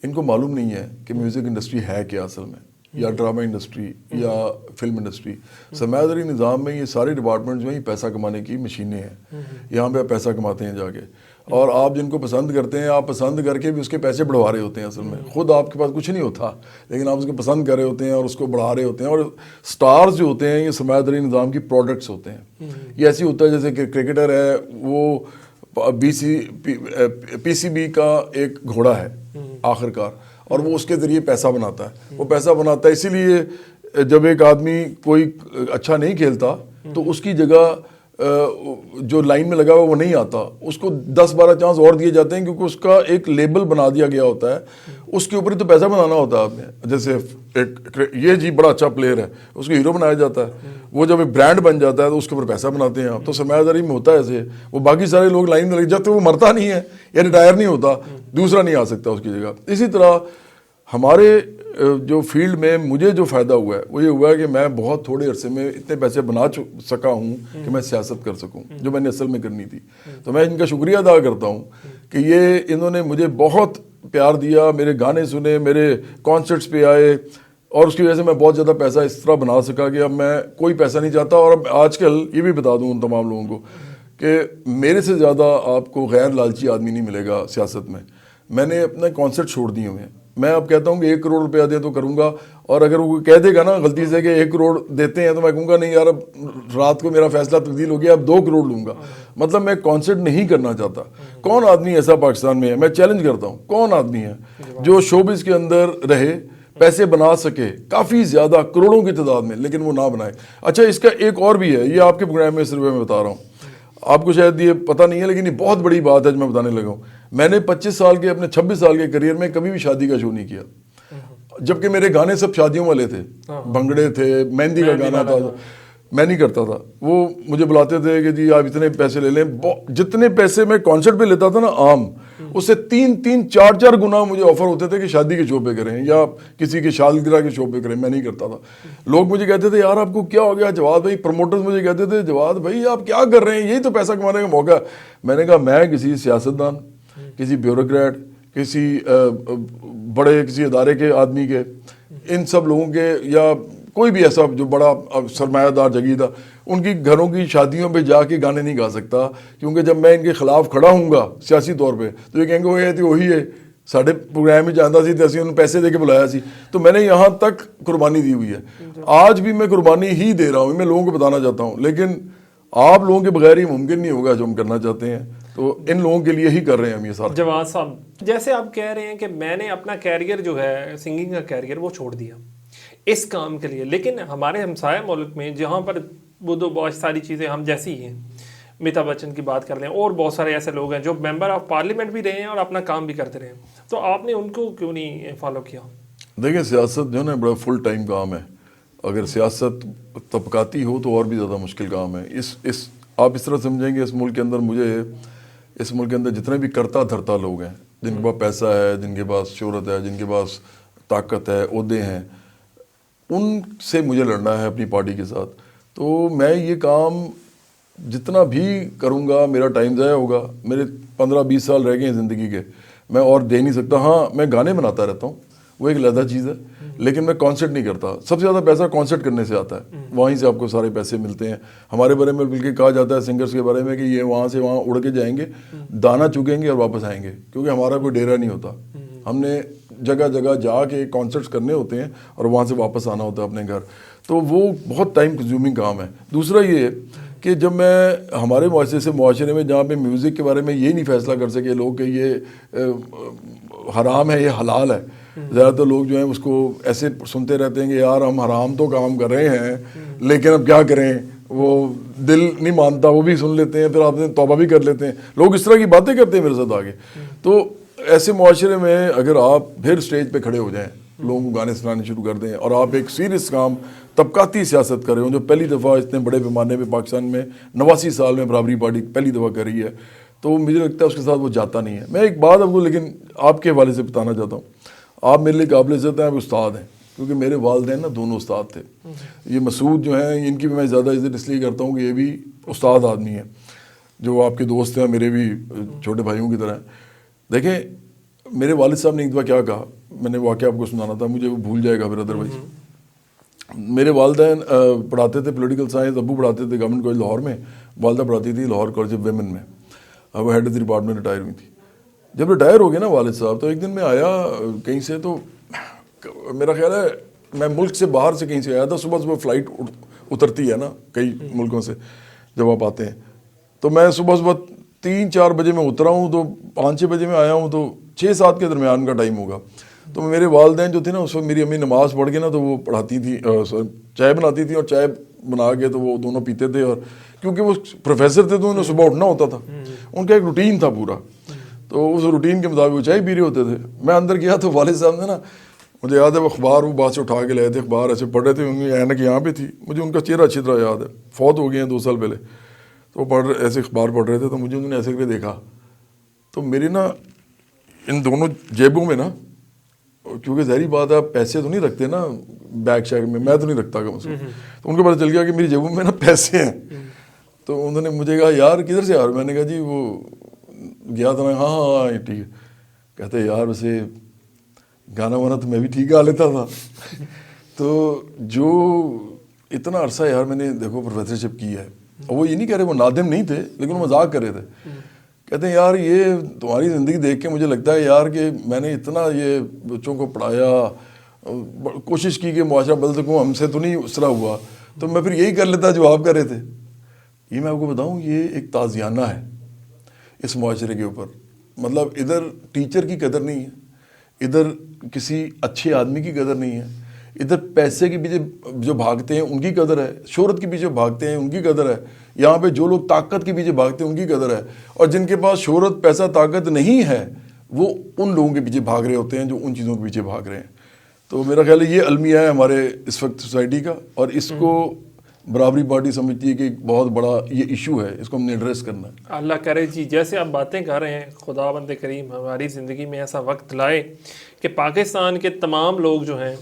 ان کو معلوم نہیں ہے کہ میوزک انڈسٹری ہے کیا اصل میں، یا ڈرامہ انڈسٹری یا فلم انڈسٹری. سرمایہ داری نظام میں یہ سارے ڈپارٹمنٹ جو ہیں یہ پیسہ کمانے کی مشینیں ہیں. یہاں پہ آپ پیسہ کماتے ہیں جا کے، اور آپ جن کو پسند کرتے ہیں آپ پسند کر کے بھی اس کے پیسے بڑھوا رہے ہوتے ہیں. اصل میں خود آپ کے پاس کچھ نہیں ہوتا، لیکن آپ اس کو پسند کر رہے ہوتے ہیں اور اس کو بڑھا رہے ہوتے ہیں. اور سٹارز جو ہوتے ہیں یہ سرمایہ داری نظام کی پروڈکٹس ہوتے ہیں. یہ ایسی ہوتا ہے جیسے کہ کرکٹر ہے، وہ پی سی بی کا ایک گھوڑا ہے آخر کار، اور وہ اس کے ذریعے پیسہ بناتا ہے. وہ پیسہ بناتا ہے اسی لیے جب ایک آدمی کوئی اچھا نہیں کھیلتا تو اس کی جگہ جو لائن میں لگا ہوا وہ نہیں آتا، اس کو 10-12 چانس اور دیے جاتے ہیں، کیونکہ اس کا ایک لیبل بنا دیا گیا ہوتا ہے. اس کے اوپر ہی تو پیسہ بنانا ہوتا ہے آپ نے. جیسے یہ جی بڑا اچھا پلیئر ہے، اس کو ہیرو بنایا جاتا ہے. وہ جب ایک برانڈ بن جاتا ہے تو اس کے اوپر پیسہ بناتے ہیں آپ. تو سرمایہ داری میں ہوتا ہے ایسے. وہ باقی سارے لوگ لائن میں لگ جاتے ہیں، وہ مرتا نہیں ہے یا ریٹائر نہیں ہوتا، دوسرا نہیں آ سکتا اس کی جگہ. اسی طرح ہمارے جو فیلڈ میں مجھے جو فائدہ ہوا ہے وہ یہ ہوا ہے کہ میں بہت تھوڑے عرصے میں اتنے پیسے بنا سکا ہوں کہ میں سیاست کر سکوں، جو میں نے اصل میں کرنی تھی. تو میں ان کا شکریہ ادا کرتا ہوں کہ انہوں نے مجھے بہت پیار دیا، میرے گانے سنے، میرے کانسرٹس پہ آئے، اور اس کی وجہ سے میں بہت زیادہ پیسہ اس طرح بنا سکا کہ اب میں کوئی پیسہ نہیں چاہتا. اور اب آج کل یہ بھی بتا دوں ان تمام لوگوں کو کہ میرے سے زیادہ آپ کو غیر لالچی آدمی نہیں ملے گا سیاست میں. میں نے اپنے کانسرٹ چھوڑ دیے ہوئے ہیں. میں اب کہتا ہوں کہ 1 کروڑ روپیہ دیں تو کروں گا، اور اگر وہ کہہ دے گا نا غلطی سے کہ 1 کروڑ دیتے ہیں تو میں کہوں گا نہیں یار، اب رات کو میرا فیصلہ تبدیل ہو گیا، اب 2 کروڑ لوں گا. مطلب میں کانسرٹ نہیں کرنا چاہتا. کون آدمی ایسا پاکستان میں ہے، میں چیلنج کرتا ہوں، کون آدمی ہے جو شوبز کے اندر رہے، پیسے بنا سکے کافی زیادہ کروڑوں کی تعداد میں، لیکن وہ نہ بنائے. اچھا اس کا ایک اور بھی ہے، یہ آپ کے پروگرام میں صرف میں بتا رہا ہوں، آپ کو شاید یہ پتہ نہیں ہے لیکن یہ بہت بڑی بات ہے جو میں بتانے لگا ہوں. میں نے 25 سال کے اپنے 26 سال کے کریئر میں کبھی بھی شادی کا شو نہیں کیا، جبکہ میرے گانے سب شادیوں والے تھے، بھنگڑے تھے، مہندی کا گانا تھا. میں نہیں کرتا تھا. وہ مجھے بلاتے تھے کہ جی آپ اتنے پیسے لے لیں. جتنے پیسے میں کانسرٹ پہ لیتا تھا نا عام، اس سے 3-4 گنا مجھے آفر ہوتے تھے کہ شادی کے شو پہ کریں یا کسی کے شالگرہ کے شو پہ کریں. میں نہیں کرتا تھا. لوگ مجھے کہتے تھے یار آپ کو کیا ہو گیا جواد بھائی، پروموٹرز مجھے کہتے تھے جواد بھائی آپ کیا کر رہے ہیں، یہی تو پیسہ کمانے کا موقع ہے. میں نے کہا میں کسی سیاستدان، کسی بیوروکریٹ، کسی بڑے کسی ادارے کے آدمی کے، ان سب لوگوں کے، یا کوئی بھی ایسا جو بڑا سرمایہ دار جگیدہ، ان کی گھروں کی شادیوں پہ جا کے گانے نہیں گا سکتا. کیونکہ جب میں ان کے خلاف کھڑا ہوں گا سیاسی طور پہ تو یہ کہیں گے وہ یہ تھی وہی ہے ساڑھے پروگرام میں جانتا سی تو انہوں نے پیسے دے کے بلایا سی. تو میں نے یہاں تک قربانی دی ہوئی ہے. آج بھی میں قربانی ہی دے رہا ہوں، میں لوگوں کو بتانا چاہتا ہوں، لیکن آپ لوگوں کے بغیر ہی ممکن نہیں ہوگا جو ہم کرنا چاہتے ہیں. تو ان لوگوں کے لیے ہی کر رہے ہیں ہم یہ سارا. جواد صاحب جیسے آپ کہہ رہے ہیں کہ میں نے اپنا کیریئر جو ہے سنگنگ کا کیریئر وہ چھوڑ دیا اس کام کے لیے، لیکن ہمارے ہمسایہ ملک میں جہاں پر وہ تو بہت ساری چیزیں ہم جیسی ہی ہیں، امیتابھ بچن کی بات کر لیں، اور بہت سارے ایسے لوگ ہیں جو ممبر آف پارلیمنٹ بھی رہے ہیں اور اپنا کام بھی کرتے رہے ہیں. تو آپ نے ان کو کیوں نہیں فالو کیا؟ دیکھیں سیاست جو ہے نا بڑا فل ٹائم کام ہے. اگر سیاست طبقاتی ہو تو اور بھی زیادہ مشکل کام ہے. آپ اس طرح سمجھیں گے اس ملک کے اندر اس ملک کے اندر جتنے بھی کرتا دھرتا لوگ ہیں، جن کے پاس پیسہ ہے، جن کے پاس شہرت ہے، جن کے پاس طاقت ہے، عہدے ہیں، ان سے مجھے لڑنا ہے اپنی پارٹی کے ساتھ. تو میں یہ کام جتنا بھی کروں گا میرا ٹائم ضائع ہوگا. میرے 15-20 سال رہ گئے ہیں زندگی کے، میں اور دے نہیں سکتا. ہاں میں گانے بناتا رہتا ہوں، وہ ایک علیحدہ چیز ہے، لیکن میں کانسرٹ نہیں کرتا. سب سے زیادہ پیسہ کانسرٹ کرنے سے آتا ہے، وہیں سے آپ کو سارے پیسے ملتے ہیں. ہمارے بارے میں بلکہ کہا جاتا ہے سنگرز کے بارے میں کہ یہ وہاں سے وہاں اڑ کے جائیں گے، دانا چگیں گے اور واپس آئیں گے، کیونکہ ہمارا کوئی ڈیرا نہیں ہوتا. ہم نے جگہ جگہ جا کے کانسرٹس کرنے ہوتے ہیں اور وہاں سے واپس آنا ہوتا ہے اپنے گھر. تو وہ بہت ٹائم کنزیومنگ کام ہے. دوسرا یہ کہ جب میں ہمارے معاشرے میں جہاں پہ میوزک کے بارے میں یہ نہیں فیصلہ کر سکے لوگ کہ یہ حرام ہے یہ حلال ہے. زیادہ تر لوگ جو ہیں اس کو ایسے سنتے رہتے ہیں کہ یار ہم حرام تو کام کر رہے ہیں لیکن اب کیا کریں، وہ دل نہیں مانتا، وہ بھی سن لیتے ہیں، پھر آپ توبہ بھی کر لیتے ہیں. لوگ اس طرح کی باتیں کرتے ہیں میرے ساتھ آگے. تو ایسے معاشرے میں اگر آپ پھر اسٹیج پہ کھڑے ہو جائیں، لوگوں کو گانے سنانے شروع کر دیں اور آپ ایک سیریس کام طبقاتی سیاست کر رہے ہوں جو پہلی دفعہ اتنے بڑے پیمانے پہ پاکستان میں 89 سال میں برابری پارٹی پہلی دفعہ کر رہی ہے، تو مجھے لگتا ہے اس کے ساتھ وہ جاتا نہیں ہے. میں ایک بات آپ کو لیکن آپ کے حوالے سے بتانا چاہتا ہوں، آپ میرے لیے قابل عزت ہیں، آپ استاد ہیں. کیونکہ میرے والدین نا دونوں استاد تھے. یہ مسعود جو ہیں ان کی بھی میں زیادہ عزت اس لیے کرتا ہوں کہ یہ بھی استاد آدمی ہیں, جو آپ کے دوست ہیں, میرے بھی چھوٹے بھائیوں کی طرح ہیں. دیکھیں میرے والد صاحب نے ایک دفعہ کیا کہا, میں نے واقعہ آپ کو سنانا تھا, مجھے وہ بھول جائے گا پھر ادروائز. میرے والدین پڑھاتے تھے پولیٹیکل سائنس, ابو پڑھاتے تھے گورنمنٹ کالج لاہور میں, والدہ پڑھاتی تھی لاہور کالج آف ویمن میں, وہ head of the department retire ہوئی تھی. جب ریٹائر ہو گئے نا والد صاحب, تو ایک دن میں آیا کہیں سے, تو میرا خیال ہے میں ملک سے باہر سے کہیں سے آیا تھا, صبح صبح فلائٹ اترتی ہے نا کئی ملکوں سے جب آپ آتے ہیں, تو میں صبح صبح 3-4 بجے میں اترا ہوں, تو 5-6 بجے میں آیا ہوں, تو 6-7 کے درمیان کا ٹائم ہوگا. تو میرے والدین جو تھے نا اس وقت میری امی نماز پڑھ کے نا تو وہ پڑھاتی تھی, چائے بناتی تھی, اور چائے بنا کے تو وہ دونوں پیتے تھے, اور کیونکہ وہ پروفیسر تھے تو انہیں صبح اٹھنا ہوتا تھا, ان کا ایک روٹین تھا پورا, تو اس روٹین کے مطابق وہ چائے پی رہے ہوتے تھے. میں اندر گیا تو والد صاحب نے نا, مجھے یاد ہے وہ اخبار وہ بات سے اٹھا کے لائے تھے, اخبار ایسے پڑھ رہے تھے, ان کی اینک یہاں پہ تھی, مجھے ان کا چہرہ اچھی طرح یاد ہے, فوت ہو گئے ہیں 2 سال پہلے. تو وہ ایسے اخبار پڑھ رہے تھے, تو مجھے انہوں نے ایسے کر کے دیکھا, تو میری نا ان دونوں جیبوں میں نا, کیونکہ ظاہری بات ہے آپ پیسے تو نہیں رکھتے نا بیگ شیگ میں تو نہیں رکھتا کم سے کم, تو ان کو پتہ چل گیا کہ میری جیبوں میں نا پیسے ہیں. تو انہوں نے مجھے کہا یار کدھر سے یار, میں نے کہا جی وہ گیا تھا میں, ہاں ٹھیک ہے. کہتے یار ویسے گانا وانا تو میں بھی ٹھیک گا لیتا تھا. تو جو اتنا عرصہ یار میں نے دیکھو پروفیسرشپ کی ہے, اور وہ یہ نہیں کہہ رہے, وہ نادم نہیں تھے لیکن وہ مذاق کر رہے تھے. کہتے ہیں یار یہ تمہاری زندگی دیکھ کے مجھے لگتا ہے یار کہ میں نے اتنا یہ بچوں کو پڑھایا, کوشش کی کہ معاشرہ بدل سکوں, ہم سے تو نہیں اس طرح ہوا, تو میں پھر یہی کر لیتا جو آپ کر رہے تھے. یہ میں آپ کو بتاؤں یہ ایک تازیانہ ہے اس معاشرے کے اوپر. مطلب ادھر ٹیچر کی قدر نہیں ہے, ادھر کسی اچھے آدمی کی قدر نہیں ہے, ادھر پیسے کے پیچھے جو بھاگتے ہیں ان کی قدر ہے, شہرت کے پیچھے بھاگتے ہیں ان کی قدر ہے, یہاں پہ جو لوگ طاقت کے پیچھے بھاگتے ہیں ان کی قدر ہے, اور جن کے پاس شہرت پیسہ طاقت نہیں ہے وہ ان لوگوں کے پیچھے بھاگ رہے ہوتے ہیں جو ان چیزوں کے پیچھے بھاگ رہے ہیں. تو میرا خیال ہے یہ المیہ ہے ہمارے اس وقت سوسائٹی کا, اور اس کو برابری پارٹی سمجھتی ہے کہ ایک بہت بڑا یہ ایشو ہے, اس کو ہم نے ایڈریس کرنا ہے. اللہ کرے جی جیسے آپ باتیں کر رہے ہیں, خدا بند کریم ہماری زندگی میں ایسا وقت لائے کہ پاکستان کے تمام لوگ جو ہیں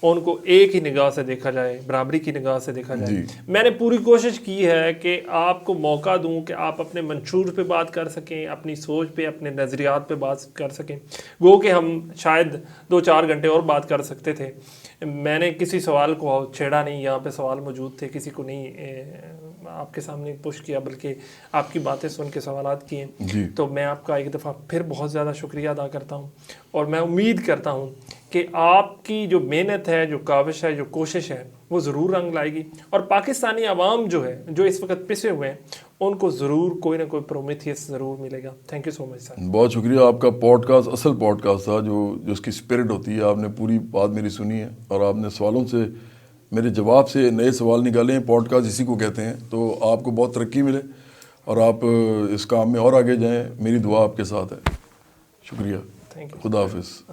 ان کو ایک ہی نگاہ سے دیکھا جائے, برابری کی نگاہ سے دیکھا جائے. میں نے پوری کوشش کی ہے کہ آپ کو موقع دوں کہ آپ اپنے منشور پہ بات کر سکیں, اپنی سوچ پہ, اپنے نظریات پہ بات کر سکیں. گو کہ ہم شاید 2-4 گھنٹے اور بات کر سکتے تھے. میں نے کسی سوال کو چھیڑا نہیں, یہاں پہ سوال موجود تھے, کسی کو نہیں آپ کے سامنے پوش کیا, بلکہ آپ کی باتیں سن کے سوالات کیے. تو میں آپ کا ایک دفعہ پھر بہت زیادہ شکریہ ادا کرتا ہوں, اور میں امید کرتا ہوں کہ آپ کی جو محنت ہے, جو کاوش ہے, جو کوشش ہے, وہ ضرور رنگ لائے گی, اور پاکستانی عوام جو ہے, جو اس وقت پسے ہوئے ہیں, ان کو ضرور کوئی نہ کوئی پرومیتھیس ضرور ملے گا. تھینک یو سو مچ سر. بہت شکریہ. آپ کا پوڈ کاسٹ اصل پوڈ کاسٹ تھا, جو اس کی اسپرٹ ہوتی ہے. آپ نے پوری بات میری سنی ہے, اور آپ نے سوالوں سے, میرے جواب سے نئے سوال نکالے ہیں. پوڈ کاسٹ اسی کو کہتے ہیں. تو آپ کو بہت ترقی ملے, اور آپ اس کام میں اور آگے جائیں. میری دعا آپ کے ساتھ ہے. شکریہ. Thank you. خدا حافظ.